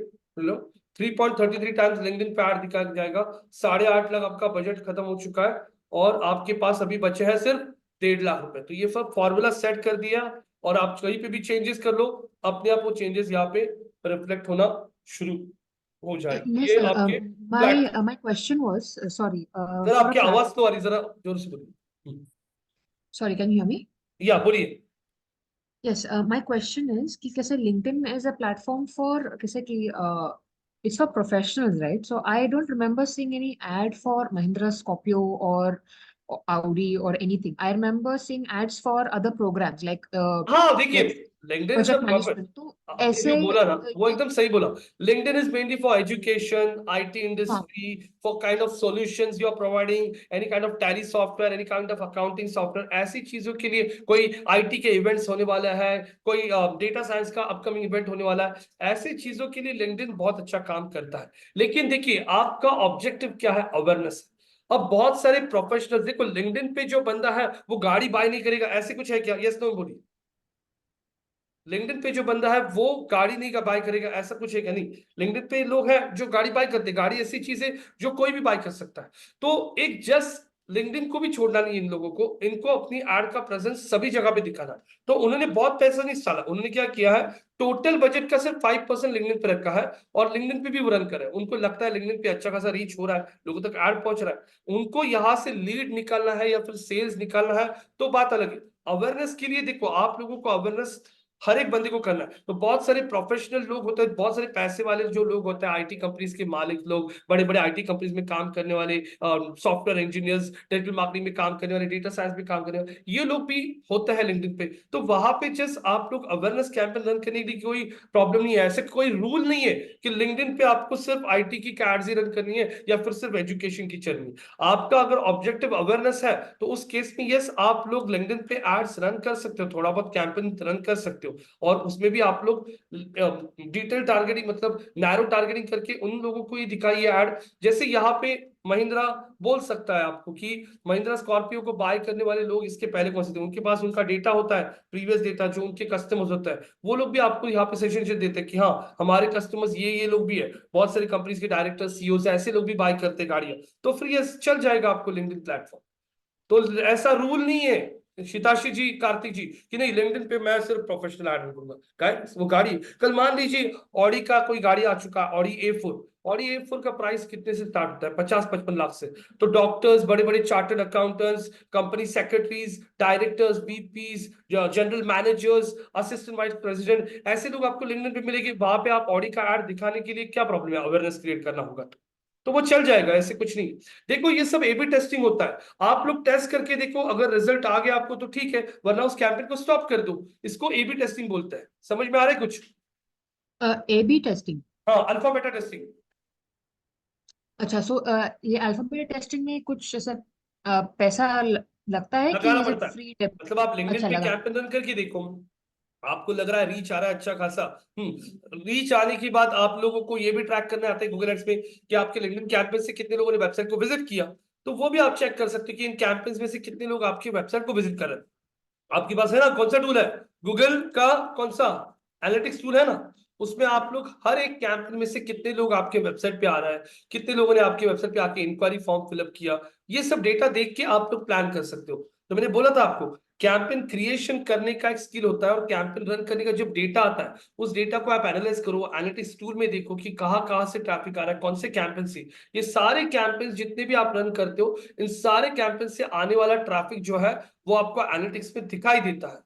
3.33 टाइम्स लिंक्डइन पे ऐड दिखा जाएगा। 8.5 लाख आपका बजट खत्म हो चुका है और आपके पास अभी बचे हैं सिर्फ 1.5 लाख रुपए। तो ये सब फॉर्मूला सेट कर दिया और आप कहीं पे भी चेंजेस कर लो, अपने आप वो चेंजेस यहाँ पे रिफ्लेक्ट होना शुरू हो जाएगा। yes, ये sir. आपके My question was sorry, जरा for a आपकी आवाज platform. तो आ रही, जरा जोर से बोलिए। Sorry, can you hear me? या बोलिए। Yes, my question is कि कैसे LinkedIn is a platform for कैसे कि it's for professionals, right? So I don't remember seeing any ad for Mahindra Scorpio or Audi or anything. I remember seeing ads for other programs like हाँ देखिए like LinkedIn is project a management. तो आपने ऐसे जो बोला ना वो ये- एकदम सही बोला। LinkedIn is mainly for education, IT हाँ industry, for kind of solutions you are providing, any kind of Tally software, any kind of accounting software, ऐसी चीजों के लिए, कोई आईटी के इवेंट्स होने वाला है, कोई डेटा साइंस का अपकमिंग इवेंट होने वाला है, ऐसी चीजों के लिए लिंक्डइन बहुत अच्छा काम करता है। लेकिन देखिए आपका ऑब्जेक्टिव क्या है, अवेयरनेस। अब बहुत सारे प्रोफेशनल्स, देखो लिंक्डइन पे जो बंदा है वो गाड़ी बाय नहीं करेगा, ऐसे कुछ है क्या? यस नो बोलिए। लिंक्डइन पे जो बंदा है वो गाड़ी नहीं का बाय करेगा, ऐसा कुछ है क्या? नहीं, लिंक्डइन पे लोग हैं जो गाड़ी बाय करते हैं। गाड़ी ऐसी चीज है जो कोई भी बाय कर सकता है। तो एक जस्ट लिंक्डइन को भी छोड़ना नहीं इन लोगों को, इनको अपनी एड का प्रेजेंस सभी जगह पे दिखाना है। तो उन्होंने बहुत पैसा नहीं डाला, उन्होंने क्या किया है, टोटल बजट का सिर्फ 5% लिंक्डइन पे रखा है, और लिंक्डइन पे भी वो रन कर रहे हैं। उनको लगता है लिंक्डइन पे अच्छा खासा रीच हो रहा है, लोगों तक ऐड पहुंच रहा है, उनको यहाँ से लीड निकालना है या फिर सेल्स निकालना है, तो बात अलग है। अवेयरनेस के लिए देखो, आप लोगों को अवेयरनेस हर एक बंदे को करना है। तो बहुत सारे प्रोफेशनल लोग होते हैं, बहुत सारे पैसे वाले जो लोग होते हैं, आईटी कंपनीज के मालिक लोग, बड़े बड़े आईटी कंपनीज में काम करने वाले, सॉफ्टवेयर इंजीनियर्स, डिजिटल मार्केटिंग में काम करने वाले, डेटा साइंस में काम करने वाले, ये लोग भी होते हैं लिंक्डइन पे। तो वहां पे जस्ट आप लोग अवेयरनेस कैंपेन रन करने की कोई प्रॉब्लम नहीं है। ऐसे कोई रूल नहीं है कि लिंक्डइन पे आपको सिर्फ आईटी की एड्स ही रन करनी है या फिर सिर्फ एजुकेशन की चलनी है। आपका अगर ऑब्जेक्टिव अवेयरनेस है तो उस केस में यस, आप लोग लिंक्डइन पे एड्स रन कर सकते हो, थोड़ा बहुत कैंपेन रन कर सकते हो, और उसमें भी आप लोग डिटेल टारगेटिंग, मतलब नैरो टारगेटिंग करके उन लोगों को ये दिखाइए ऐड। जैसे यहाँ पे महिंद्रा बोल सकता है आपको कि महिंद्रा स्कॉर्पियो को बाय करने वाले लोग इसके पहले कौन से थे, उनके पास उनका डेटा होता है, प्रीवियस डेटा जो उनके कस्टमर्स होता है, वो लोग भी आपको यहाँ पे सेशन देते हैं कि हाँ हमारे कस्टमर्स ये लोग भी है, बहुत सारी कंपनीज के डायरेक्टर सीईओ ऐसे लोग भी बाय करते हैं गाड़ियां। तो फिर ये चल जाएगा आपको लिंक्डइन प्लेटफॉर्म। तो ऐसा रूल नहीं है शिताशी जी, कार्तिक जी, कि नहीं लिंक्डइन पे मैं सिर्फ प्रोफेशनल ऐड करूंगा। गाइस वो गाड़ी, कल मान लीजिए ऑडी का कोई गाड़ी आ चुका, ऑडी ए4 का प्राइस कितने से स्टार्ट होता है? 50-55 लाख से। तो डॉक्टर्स, बड़े बड़े chartered accountants, company secretaries, directors, BPs, general managers, assistant vice president, ऐसे लोग आपको लिंक्डइन पे मिलेंगे। वहां पे आप ऑडी का ऐड दिखाने के लिए क्या प्रॉब्लम है? अवेयरनेस क्रिएट करना होगा तो वो चल जाएगा, ऐसे कुछ नहीं। देखो ये सब एबी टेस्टिंग होता है, आप लोग टेस्ट करके देखो, अगर रिजल्ट आ गया आपको तो ठीक है, वरना उस कैंपेन को स्टॉप कर दो। इसको एबी टेस्टिंग बोलते हैं। समझ में आ रहा है कुछ? A B testing. हाँ, अल्फा बेटा टेस्टिंग। अच्छा, सो ये अल्फा बीटा टेस्टिंग में कुछ ऐसा पैसा लगता है कि लगाना इज इट पड़ता है। फ्री? मतलब आप लिंक्डइन अच्छा, पे लगा। कैंपेन रन करके देखो, आपको लग रहा है रीच आ रहा है अच्छा खासा। रीच आने के बाद आप लोगों को ये भी ट्रैक करने आता है गूगल एड्स में कि आपके लिंक्डइन कैंपेन से कितने लोगों ने वेबसाइट को विजिट किया। तो वो भी आप चेक कर सकते हो कि इन कैंपेन्स में से कितने लोग आपकी वेबसाइट को विजिट कर रहे हैं। आपके पास है ना कौन सा टूल है, गूगल का कौन सा एनालिटिक्स टूल है ना, उसमें आप लोग हर एक कैंपेन में से कितने लोग आपके वेबसाइट पे आ रहा है, कितने लोगों ने आपके वेबसाइट पे आके इंक्वायरी फॉर्म फिलअप किया, ये सब डेटा देख के आप लोग प्लान कर सकते हो। तो मैंने बोला था आपको, कैंपेन क्रिएशन करने का एक स्किल होता है, और कैंपेन रन करने का जब डेटा आता है उस डेटा को आप एनालाइज करो, एनालिटिक्स टूल में देखो कि कहाँ कहाँ से ट्रैफिक आ रहा है, कौन से कैंपेन से। ये सारे कैंपेन जितने भी आप रन करते हो, इन सारे कैंपेन से आने वाला ट्रैफिक जो है वो आपको एनालिटिक्स में दिखाई देता है।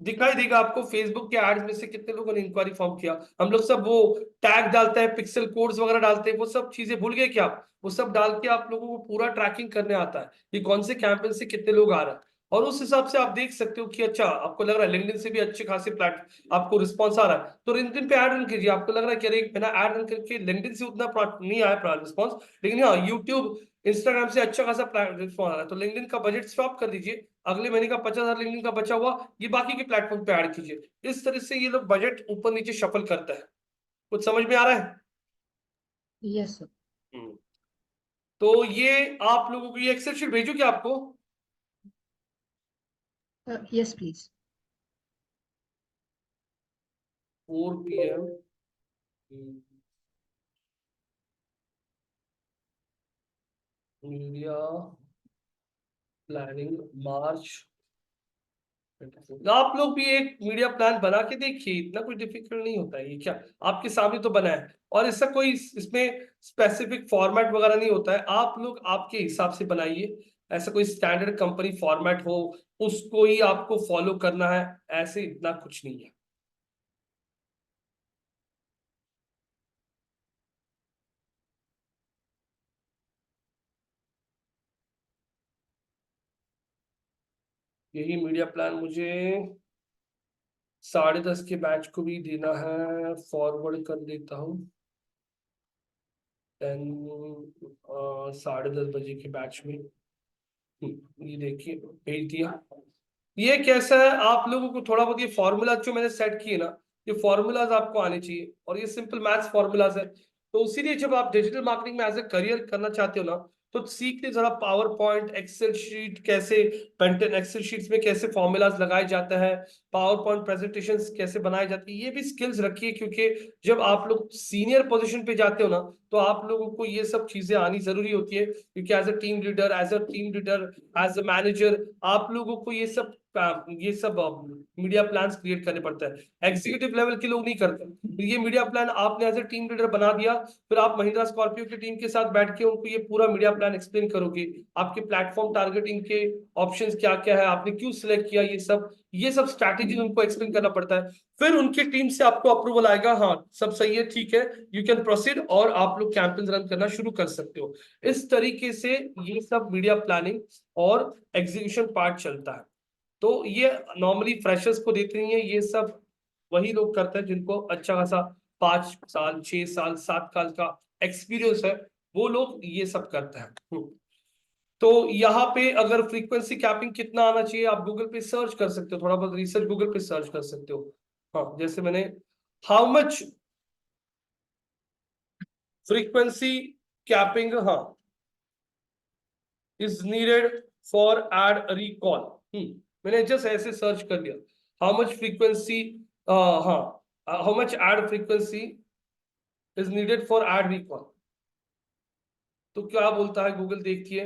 दिखाई देगा आपको फेसबुक के एड्स में से कितने लोगों ने इंक्वायरी फॉर्म किया। हम लोग सब वो टैग डालते हैं, पिक्सल कोड्स वगैरह डालते हैं, वो सब चीजें भूल गए क्या आप? वो सब डाल के आप लोगों को पूरा ट्रैकिंग करने आता है कि कौन से कैंपेन से कितने लोग आ रहे हैं। और उस हिसाब से आप देख सकते हो कि अच्छा आपको लग रहा है लिंक्डइन से भी अच्छे खासे प्लेट आपको रिस्पॉन्स आ रहा है, तो लिंक्डइन पे ऐड रन कीजिए। आपको लग रहा है कि अरे मैंने ऐड रन करके लिंक्डइन से उतना नहीं आया रिस्पॉन्स, लेकिन हाँ यूट्यूब इंस्टाग्राम से अच्छा खासा रिस्पॉन्स आ रहा है, तो लिंक्डइन का बजट स्टॉप कर दीजिए। अगले महीने का 50,000 लिंक्डइन का बचा हुआ ये बाकी के प्लेटफॉर्म पे ऐड कीजिए। इस तरह से ये लोग बजट ऊपर नीचे शफल करता है। कुछ समझ में आ रहा है? Yes sir. हम्म। तो ये आप लोगों को ये एक्सेल शीट भेजू क्या आपको? Yes please. 4 PM media planning March. आप लोग भी एक मीडिया प्लान बना के देखिए, इतना कुछ डिफिकल्ट नहीं होता है, ये क्या आपके सामने तो बना है। और इसका कोई इसमें स्पेसिफिक फॉर्मेट वगैरह नहीं होता है, आप लोग आपके हिसाब से बनाइए। ऐसा कोई स्टैंडर्ड कंपनी फॉर्मेट हो उसको ही आपको फॉलो करना है, ऐसे इतना कुछ नहीं है। यही मीडिया प्लान मुझे 10:30 के बैच को भी देना है, फॉरवर्ड कर देता हूँ। देन 10:30 के बैच में ये देखिए भेज दिया। ये कैसा है, आप लोगों को थोड़ा बहुत ये फॉर्मूला जो मैंने सेट किए ना, ये फॉर्मूलाज आपको आने चाहिए, और ये सिंपल मैथ्स फॉर्मूलाज है। तो इसीलिए जब आप डिजिटल मार्केटिंग में एज ए करियर करना चाहते हो ना, तो सीख ले जरा पावर पॉइंट, एक्सेल शीट कैसे, एक्सेल शीट्स में कैसे फॉर्मूलाज लगाए जाते हैं, पावर पॉइंट प्रेजेंटेशन कैसे बनाए जाते हैं, ये भी स्किल्स रखिए। क्योंकि जब आप लोग सीनियर पोजीशन पे जाते हो ना, तो आप लोगों को ये सब चीजें आनी जरूरी होती है। क्योंकि as a team leader, as a manager, आप लोगों को ये सब मीडिया प्लान्स क्रिएट करने पड़ता है। एग्जीक्यूटिव लेवल के लोग नहीं करते। तो ये मीडिया प्लान आपने एज ए टीम लीडर बना दिया, फिर आप महिंद्रा स्कॉर्पियो की टीम के साथ बैठ के उनको ये पूरा मीडिया प्लान एक्सप्लेन करोगे, आपके प्लेटफॉर्म टारगेटिंग के ऑप्शंस क्या क्या है, आपने क्यों सिलेक्ट किया, ये सब स्ट्रैटेजी उनको एक्सप्लेन करना पड़ता है। फिर उनकी टीम से आपको अप्रूवल आएगा, हाँ सब सही है, ठीक है, यू कैन प्रोसीड, और आप लोग कैंपेन रन करना शुरू कर सकते हो। इस तरीके से ये सब मीडिया प्लानिंग और एग्जीक्यूशन पार्ट चलता है। तो ये नॉर्मली फ्रेशर्स को देते नहीं है, ये सब वही लोग करते हैं जिनको अच्छा खासा 5 साल 6 साल 7 साल का एक्सपीरियंस है, वो लोग ये सब करते हैं। तो यहाँ पे अगर फ्रीक्वेंसी कैपिंग कितना आना चाहिए, आप गूगल पे सर्च कर सकते हो, थोड़ा बहुत रिसर्च गूगल पे सर्च कर सकते हो। हाँ, जैसे मैंने हाउ मच फ्रीक्वेंसी कैपिंग, हाँ, is needed for ad recall, मैंने जस्ट ऐसे सर्च कर लिया, हाउ मच फ्रीक्वेंसी, हाँ, how much ad frequency is needed for ad recall. तो क्या बोलता है गूगल, देखिए।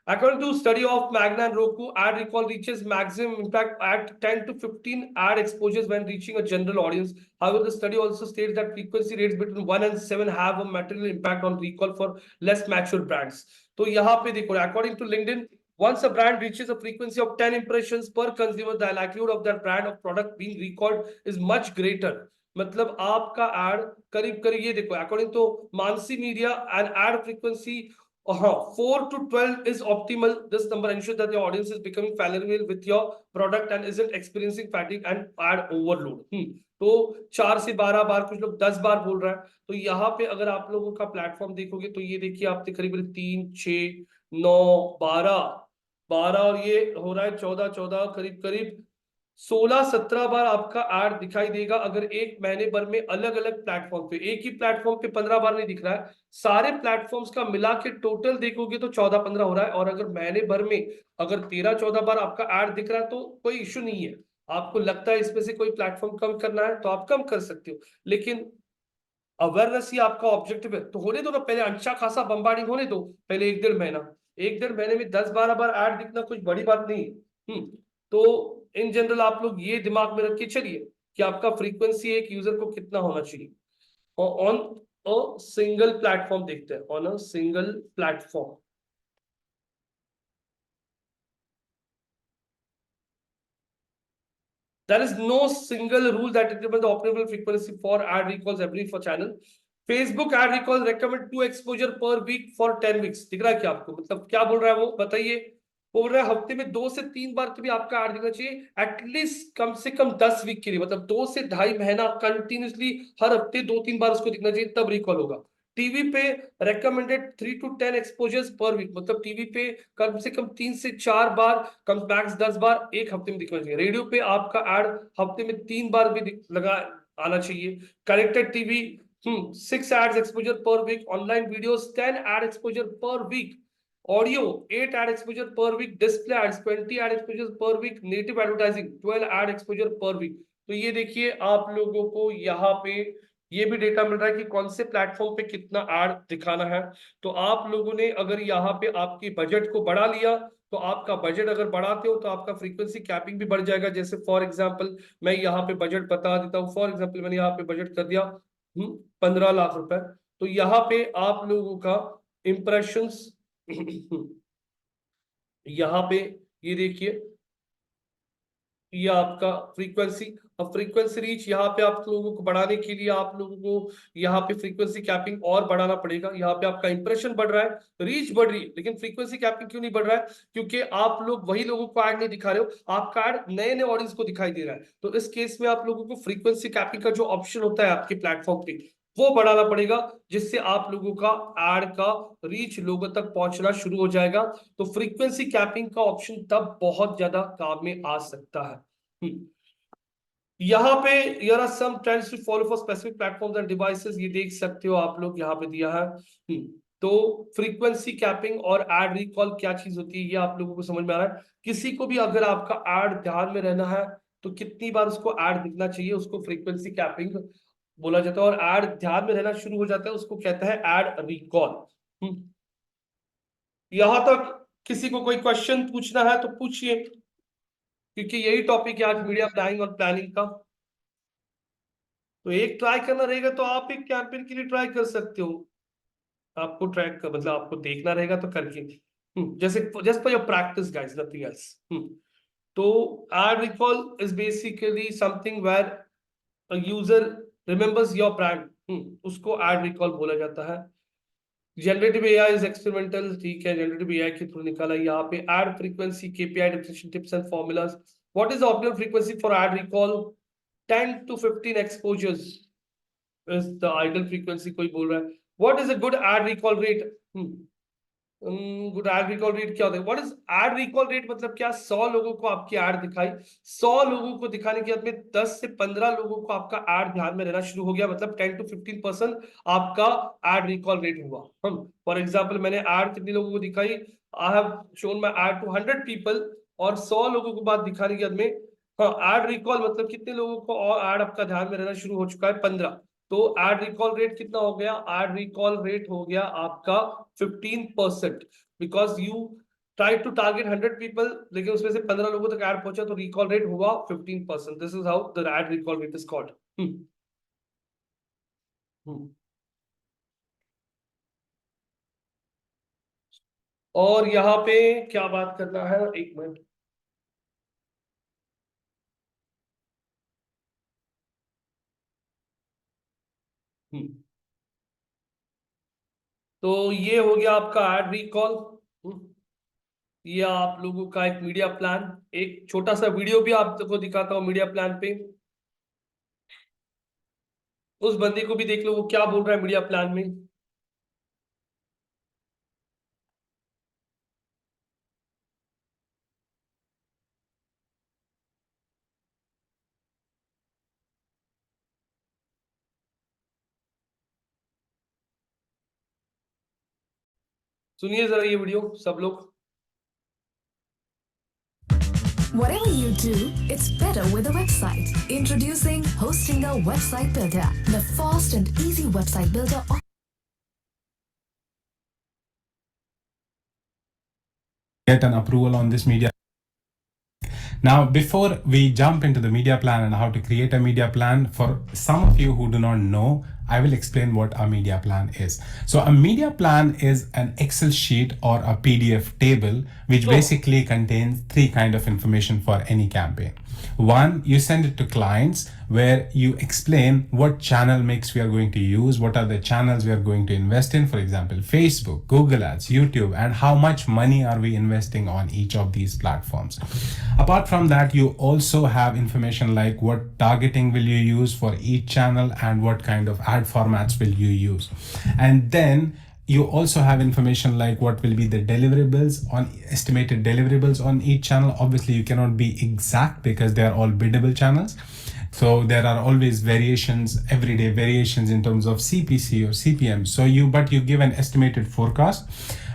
According to study of Magna and Roku, ad recall reaches maximum impact at 10 to 15 ad exposures when reaching a general audience. However, the study also states that frequency rates between 1 and 7 have a material impact on recall for less mature brands. तो यहाँ पे देखो, according to LinkedIn, once a brand reaches a frequency of 10 impressions per consumer, the likelihood of that brand or product being recalled is much greater. मतलब आपका add करीब करीब, ये देखो, according to Mansi media, and ad frequency, हाँ, 4 to 12 is optimal. This number ensures that your audience is becoming familiar with your product and isn't experiencing fatigue and ad overload. तो 4 से 12 बार, कुछ लोग 10 बार बोल रहा है। तो यहाँ पे अगर आप लोगों का प्लेटफॉर्म देखोगे, तो ये देखिए, आपके करीब 3 6 9 12 12, और ये हो रहा है 14 करीब करीब 16-17 बार आपका एड दिखाई देगा। अगर एक महीने भर में अलग अलग प्लेटफॉर्म पे, एक ही प्लेटफॉर्म पे 15 बार नहीं दिख रहा है, सारे प्लेटफॉर्म्स का मिला के टोटल देखोगे तो 14-15 हो रहा है। और अगर महीने भर में अगर 13-14 बार आपका एड दिख रहा है, तो कोई इश्यू नहीं है। आपको लगता है इसमें से कोई प्लेटफॉर्म कम करना है, तो आप कम कर सकते हो, लेकिन अवेयरनेस ही आपका ऑब्जेक्टिव है। तो होने दो ना, पहले अच्छा खासा बम्बार्डिंग होने दो, पहले 1-1.5 महीना, 1-1.5 महीने में 10-12 बार ऐड दिखना कुछ बड़ी बात नहीं। तो इन जनरल आप लोग ये दिमाग में रख के चलिए कि आपका फ्रीक्वेंसी एक यूजर को कितना होना चाहिए। और ऑन अ सिंगल प्लेटफॉर्म देखते हैं, on a single platform. There is no single rule that determines the optimal frequency for ad recalls every for channel. Facebook ad recalls recommend 2 exposure per week for 10 weeks. दिख रहा है क्या आपको, मतलब क्या बोल रहा है वो बताइए। बोल रहा है हफ्ते में 2 से 3 बार तो भी आपका एड दिखना चाहिए, एटलीस्ट कम से कम 10 वीक के लिए, मतलब 2 से 2.5 महीना कंटिन्यूसली हर हफ्ते 2-3 बार उसको दिखना चाहिए, तब रिकॉल होगा। टीवी पे recommended 3 to 10 exposures per week, मतलब टीवी पे कम से कम 3 से 4 बार, कम मैक्स 10 बार एक हफ्ते में दिखना चाहिए। रेडियो पे आपका एड हफ्ते में 3 बार भी लगा आना चाहिए। Connected TV 6 ads exposure per week, online videos 10 ad exposure per week, audio 8 ad exposure per week, display ads 20 ad exposure per week, native advertising 12 ad exposure per week. तो ये देखिए आप लोगों को यहाँ पे ये भी डेटा मिल रहा है कि कौन से प्लेटफॉर्म पे कितना एड दिखाना है। तो आप लोगों ने अगर यहाँ पे आपकी बजट को बढ़ा लिया, तो आपका बजट अगर बढ़ाते हो तो आपका फ्रीक्वेंसी कैपिंग भी बढ़ जाएगा। जैसे फॉर एग्जांपल मैं यहाँ पे बजट बता देता हूँ, फॉर एग्जांपल मैंने यहाँ पे बजट कर दिया 15 लाख रुपए। तो यहाँ पे आप लोगों का इंप्रेशंस यहाँ पे ये देखिए ये आपका फ्रीक्वेंसी। अब फ्रीक्वेंसी रीच, यहाँ पे आप लोगों को बढ़ाने के लिए आप लोगों को यहाँ पे फ्रीक्वेंसी कैपिंग और बढ़ाना पड़ेगा। यहाँ पे आपका इंप्रेशन बढ़ रहा है, रीच बढ़ रही है, लेकिन फ्रीक्वेंसी कैपिंग क्यों नहीं बढ़ रहा है? क्योंकि आप लोग वही लोगों को ऐड नहीं दिखा रहे हो, आपका ऐड नए नए ऑडियंस को दिखाई दे रहा है। तो इस केस में आप लोगों को फ्रीक्वेंसी कैपिंग का जो ऑप्शन होता है आपके प्लेटफॉर्म पे, वो बढ़ाना पड़ेगा, जिससे आप लोगों का एड का रीच लोगों तक पहुंचना शुरू हो जाएगा। तो फ्रीक्वेंसी कैपिंग का ऑप्शन तब बहुत ज्यादा काम में आ सकता है। यहाँ पे here are some trends to follow for specific platforms and devices, ये देख सकते हो आप लोग, यहाँ पे दिया है। तो फ्रीक्वेंसी कैपिंग और एड रिकॉल क्या चीज होती है, ये आप लोगों को समझ में आ रहा है? किसी को भी अगर आपका एड ध्यान में रहना है तो कितनी बार उसको एड दिखना चाहिए, उसको फ्रीक्वेंसी कैपिंग बोला जाता है। और एड ध्यान में रहना शुरू हो जाता है, उसको कहता है एड रिकॉल। यहां तक किसी को कोई क्वेश्चन पूछना है तो पूछिए, क्योंकि यही टॉपिक है आज मीडिया प्लानिंग और प्लानिंग का। तो एक ट्राई करना रहेगा तो आप एक कैंपेन के लिए ट्राई कर सकते हो। आपको ट्रैक का मतलब आपको देखना रहेगा तो करके जैसे just for your practice guys, nothing else. तो ad recall is basically something where a user remembers your brand, उसको एड रिकॉल बोला जाता है। जनरेटिव एआई इज एक्सपेरिमेंटल, ठीक है, जनरेटिव एआई के थ्रू निकाला। यहाँ पे ad frequency KPI definition tips and formulas. What is the optimal frequency for ad recall? 10 to 15 exposures is the ideal frequency, कोई बोल रहा है। What is a good ad recall rate? Good ad recall rate क्या होता है? What is ad recall rate मतलब क्या? 100 लोगों को आपकी एड दिखाई, 100 लोगों को दिखाने के बाद में 10 से 15 लोगों को आपका एड ध्यान में रहना शुरू हो गया, मतलब 10 to 15% आपका एड रिकॉल रेट हुआ। फॉर एग्जाम्पल मैंने एड कितने लोगों को दिखाई? I have shown my ad to 100 people, और 100 लोगों को बाद दिखाने के बाद में, हाँ, एड रिकॉल मतलब कितने लोगों को और एड आपका ध्यान में रहना शुरू हो चुका है? 15। तो एड रिकॉल रेट कितना हो गया? एड रिकॉल रेट हो गया आपका 15%, because you try to target 100 people, लेकिन उसमें से 15 लोगों तक एड पहुंचा, तो रिकॉल रेट हुआ 15%। This is how the ad recall rate is called. और यहाँ पे क्या बात करना है, एक मिनट। तो ये हो गया आपका एड रिकॉल। ये आप लोगों का एक मीडिया प्लान, एक छोटा सा वीडियो भी आपको दिखाता हूँ मीडिया प्लान पे। उस बंदे को भी देख लो वो क्या बोल रहा है मीडिया प्लान में। सुनिए जरा ये वीडियो सब लोग। Whatever you do, it's better with a website. Introducing Hostinger Website Builder, the fast and easy website builder. Get an approval on this media. Now, before we jump into the media plan and how to create a media plan, for some of you who do not know, I will explain what a media plan is. So a media plan is an Excel sheet or a PDF table which basically contains three kind of information for any campaign. One, you send it to clients where you explain what channel mix we are going to use, what are the channels we are going to invest in, for example, Facebook, Google Ads, YouTube, and how much money are we investing on each of these platforms. Apart from that, you also have information like what targeting will you use for each channel and what kind of ad formats will you use. And then you also have information like what will be the deliverables on estimated deliverables on each channel. Obviously you cannot be exact because they are all biddable channels, so there are always variations, everyday variations in terms of CPC or CPM. So you give an estimated forecast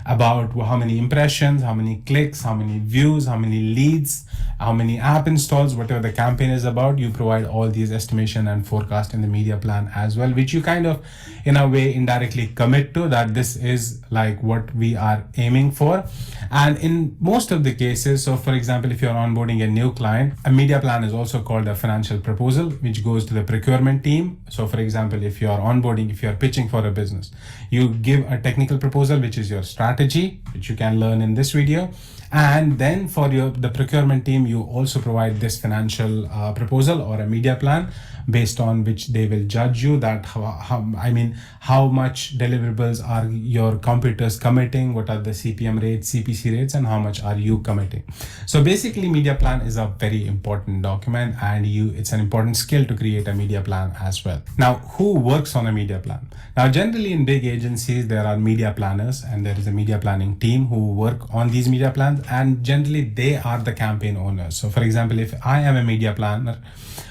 about how many impressions, how many clicks, how many views, how many leads, how many app installs, whatever the campaign is about. You provide all these estimation and forecast in the media plan as well, which you kind of in a way indirectly commit to that this is like what we are aiming for. And in most of the cases, so for example, if you're onboarding a new client, a media plan is also called a financial proposal, which goes to the procurement team. So for example, if you are onboarding, if you are pitching for a business, you give a technical proposal, which is your strategy strategy, which you can learn in this video. And then for the procurement team, you also provide this financial proposal or a media plan based on which they will judge you that how much deliverables are your competitors committing, what are the CPM rates, CPC rates, and how much are you committing. So basically, media plan is a very important document, and it's an important skill to create a media plan as well. Now, who works on a media plan? Now, generally in big agencies, there are media planners, and there is a media planning team who work on these media plans, and generally they are the campaign owners. So for example, if I am a media planner,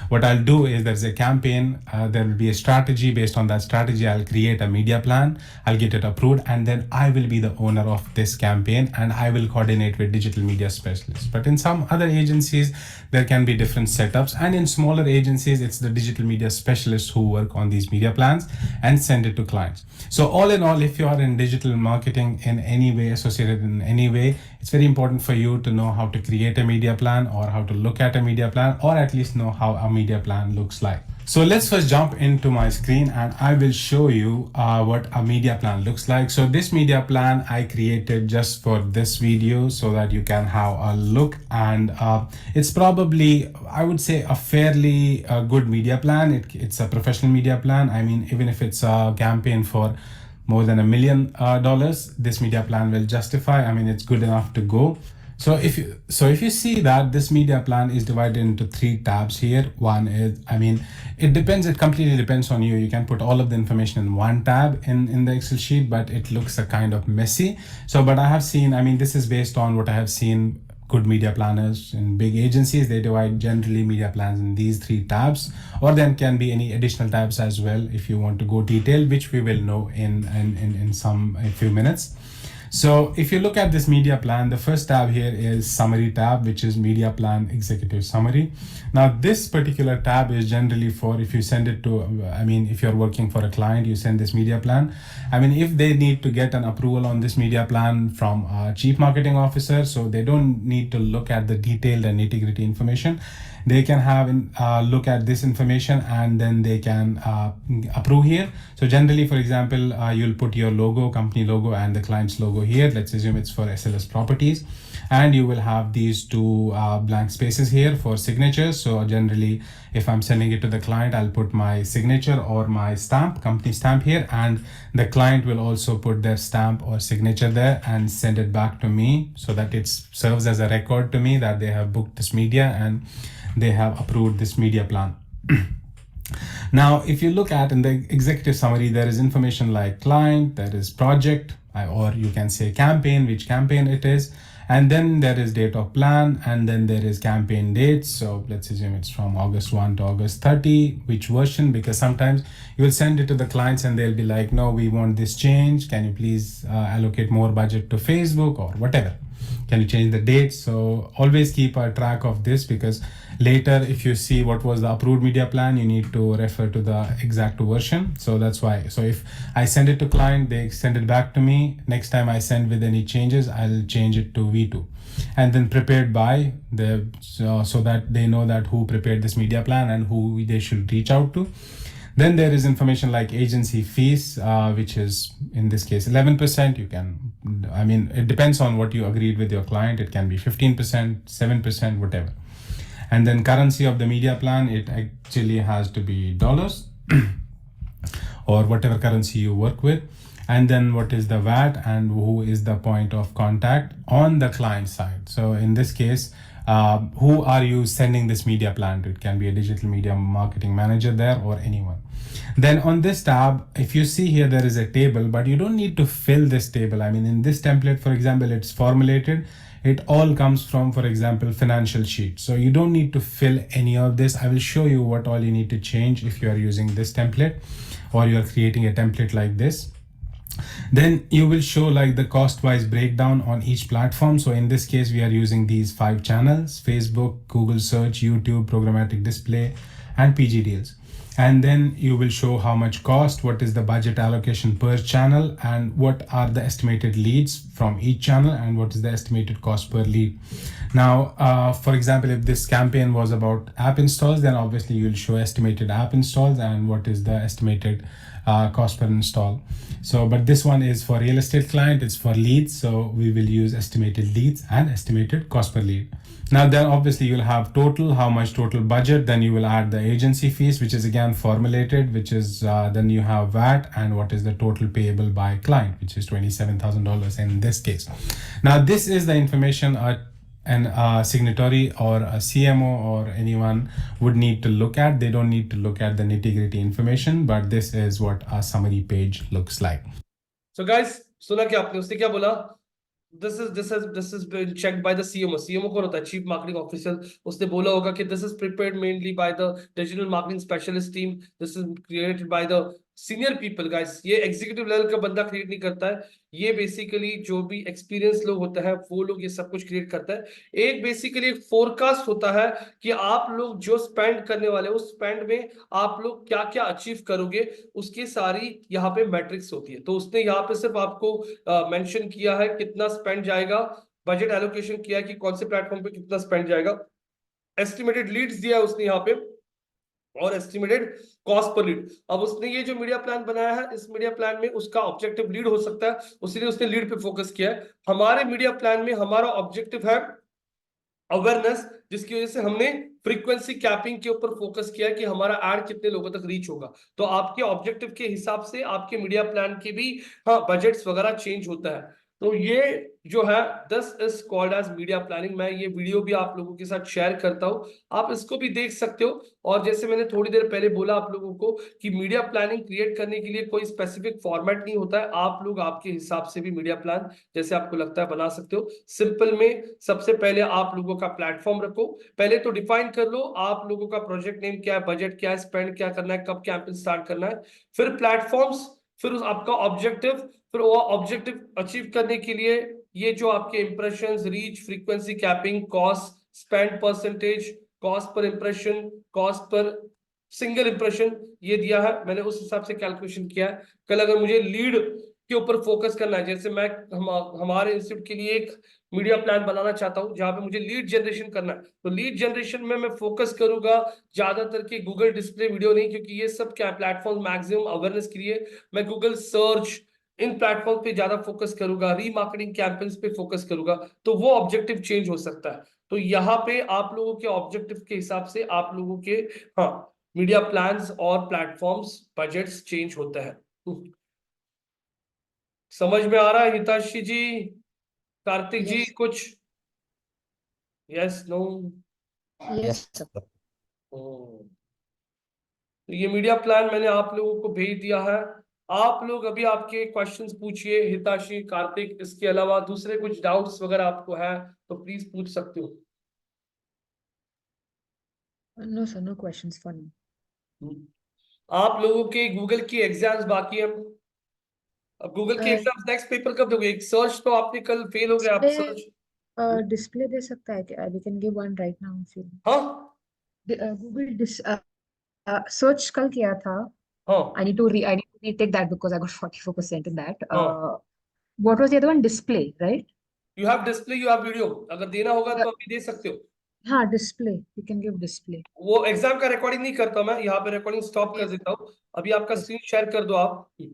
what I'll do is there's a campaign, there will be a strategy. Based on that strategy, I'll create a media plan, I'll get it approved, and then I will be the owner of this campaign, and I will coordinate with digital media specialists. But in some other agencies, there can be different setups, and in smaller agencies, it's the digital media specialists who work on these media plans and send it to clients. So all in all, if you are in digital marketing in any way, associated in any way, it's very important for you to know how to create a media plan, or how to look at a media plan, or at least know how a media plan looks like. So let's first jump into my screen, and I will show you what a media plan looks like. So this media plan I created just for this video so that you can have a look, and it's probably, I would say, a fairly good media plan. It's a professional media plan. I mean, even if it's a campaign for more than $1 million, this media plan will justify. I mean, it's good enough to go. So if you see that this media plan is divided into 3 tabs here. One is, I mean, it completely depends on you. You can put all of the information in one tab in the Excel sheet, but it looks a kind of messy. So, but I have seen, I mean, this is based on what I have seen good media planners in big agencies. They divide generally media plans in these 3 tabs, or there can be any additional tabs as well if you want to go detailed, which we will know in a few minutes. So if you look at this media plan, the first tab here is summary tab, which is media plan executive summary. Now this particular tab is generally for if you send it to, I mean, if you're working for a client, you send this media plan. I mean, if they need to get an approval on this media plan from a chief marketing officer, so they don't need to look at the detailed and nitty-gritty information. They can have look at this information, and then they can approve here. So generally, for example, you'll put your logo, company logo, and the client's logo here. Let's assume it's for SLS Properties, and you will have these 2 blank spaces here for signatures. So generally, if I'm sending it to the client, I'll put my signature or my stamp, company stamp here, and the client will also put their stamp or signature there and send it back to me, so that it serves as a record to me that they have booked this media and they have approved this media plan. Now, if you look at in the executive summary, there is information like client, there is project, or you can say campaign, which campaign it is, and then there is date of plan, and then there is campaign dates. So let's assume it's from August 1 to August 30, which version, because sometimes you will send it to the clients and they'll be like, no, we want this change. Can you please allocate more budget to Facebook or whatever? Can you change the date? So always keep a track of this, because later if you see what was the approved media plan, you need to refer to the exact version. So that's why. So if I send it to client, they send it back to me. Next time I send with any changes, I'll change it to V2, and then prepared by the so that they know that who prepared this media plan and who they should reach out to. Then there is information like agency fees, which is in this case 11%. You can, I mean, it depends on what you agreed with your client. It can be 15%, 7%, whatever. And then currency of the media plan, it actually has to be dollars or whatever currency you work with. And then what is the VAT and who is the point of contact on the client side. So in this case, who are you sending this media plan to? It can be a digital media marketing manager there or anyone. Then on this tab, if you see here, there is a table, but you don't need to fill this table. I mean, in this template, for example, it's formulated. It all comes from, for example, financial sheet. So you don't need to fill any of this. I will show you what all you need to change if you are using this template or you are creating a template like this. Then you will show like the cost-wise breakdown on each platform. So in this case, we are using these 5 channels: Facebook, Google Search, YouTube, Programmatic Display, and PG Deals. and then you will show how much cost, what is the budget allocation per channel, and what are the estimated leads from each channel, and what is the estimated cost per lead. Now, for example, if this campaign was about app installs, then obviously you'll show estimated app installs and what is the estimated cost per install. So, but this one is for real estate client, it's for leads, so we will use estimated leads and estimated cost per lead. Now then obviously you'll have total, how much total budget, then you will add the agency fees, which is again formulated, which is then you have VAT and what is the total payable by client, which is $27,000 in this case. Now this is the information an signatory or a CMO or anyone would need to look at. They don't need to look at the nitty-gritty information, but this is what a summary page looks like. So guys, सुना क्या आपने? उसने क्या बोला? This is been checked by the CMO. CMO कौन होता है? Chief Marketing Officer. उसने बोला होगा कि this is prepared mainly by the digital marketing specialist team. This is created by the senior people, guys. ये executive level का बंदा create नहीं करता है. ये basically जो भी experienced लोग होता है वो लोग ये सब कुछ create करता है. एक basically एक forecast होता है कि आप लोग जो spend करने वाले उस spend में आप लोग क्या क्या achieve करोगे, उसकी सारी यहाँ पे metrics होती है. तो उसने यहाँ पे सिर्फ आपको मेंशन किया है कितना स्पेंड जाएगा, बजट एलोकेशन किया है कि कौन से प्लेटफॉर्म पे कितना स्पेंड जाएगा, एस्टिमेटेड लीड्स दिया है उसने यहाँ पे और एस्टिमेटेड कॉस्ट पर लीड. अब उसने ये जो मीडिया प्लान बनाया है, इस मीडिया प्लान में उसका ऑब्जेक्टिव लीड हो सकता है, इसलिए उसने लीड पे फोकस किया है. हमारे मीडिया प्लान में हमारा ऑब्जेक्टिव है अवेयरनेस, जिसकी वजह से हमने फ्रीक्वेंसी कैपिंग के ऊपर फोकस किया कि हमारा एड कितने लोगों तक रीच होगा. तो आपके ऑब्जेक्टिव के हिसाब से आपके मीडिया प्लान के भी बजट्स वगैरह चेंज होता है. तो ये जो है this is called as media planning. मैं ये वीडियो भी आप लोगों के साथ शेयर करता हूं, आप इसको भी देख सकते हो. और जैसे मैंने थोड़ी देर पहले बोला आप लोगों को कि मीडिया प्लानिंग क्रिएट करने के लिए कोई स्पेसिफिक फॉर्मेट नहीं होता है. आप लोग आपके हिसाब से भी मीडिया प्लान जैसे आपको लगता है बना सकते हो. सिंपल में सबसे पहले आप लोगों का प्लेटफॉर्म रखो, पहले तो डिफाइन कर लो आप लोगों का प्रोजेक्ट नेम क्या है, बजट क्या है, स्पेंड क्या करना है, कब कैंपेन स्टार्ट करना है, फिर प्लेटफॉर्म्स, फिर उस आपका ऑब्जेक्टिव, फिर वो ऑब्जेक्टिव अचीव करने के लिए ये जो आपके impressions, reach, frequency capping, cost, spend percentage, cost per impression, cost per single impression, ये दिया है. मैंने उस हिसाब से कैलकुलेशन किया है. कल अगर मुझे लीड के ऊपर फोकस करना है, जैसे मैं हमारे इंस्टीट्यूट के लिए एक मीडिया प्लान बनाना चाहता हूं जहां पे मुझे लीड जनरेशन करना है, तो लीड जनरेशन में मैं फोकस करूंगा ज्यादातर के गूगल डिस्प्ले वीडियो नहीं, क्योंकि ये सब क्या प्लेटफॉर्म मैक्सिमम अवेयरनेस के लिए मैं गूगल सर्च इन प्लेटफॉर्म पे ज्यादा फोकस करूंगा, रीमार्केटिंग कैंपेन्स पे फोकस करूंगा. तो वो ऑब्जेक्टिव चेंज हो सकता है. तो यहाँ पे आप लोगों के ऑब्जेक्टिव के हिसाब से आप लोगों के मीडिया प्लान्स और प्लेटफॉर्म्स बजट्स चेंज होता है. समझ में आ रहा है हिताशी जी, कार्तिक जी? Yes. कुछ यस नो? Yes, sir. तो ये मीडिया प्लान मैंने आप लोगों को भेज दिया है. आप लोग अभी आपके क्वेश्चंस पूछिए, हिताशी, कार्तिक. इसके अलावा दूसरे कुछ डाउट्स वगैरह आपको है तो प्लीज पूछ सकते हो. No, sir, no questions for me. आप लोगों के गूगल की एग्जाम्स बाकी है. अब गूगल के एग्जाम्स नेक्स्ट पेपर कब दोगे? एक सर्च तो आपने कल फेल हो गया, आप सर्च. डिस्प्ले दे सकता है क्या? We can give one right now if you. हाँ Google search कल किया था. हाँ I need to retake that because I got 44% in that. हाँ. What was the other one? Display, right? You have display, you have video. अगर देना होगा तो अभी दे सकते हो. हाँ, display. We can give display. वो एग्जाम का रिकॉर्डिंग नहीं करता मैं, यहाँ पे रिकॉर्डिंग स्टॉप कर Yes. देता हूँ. अभी आपका Yes. स्क्रीन शेयर कर दो आप.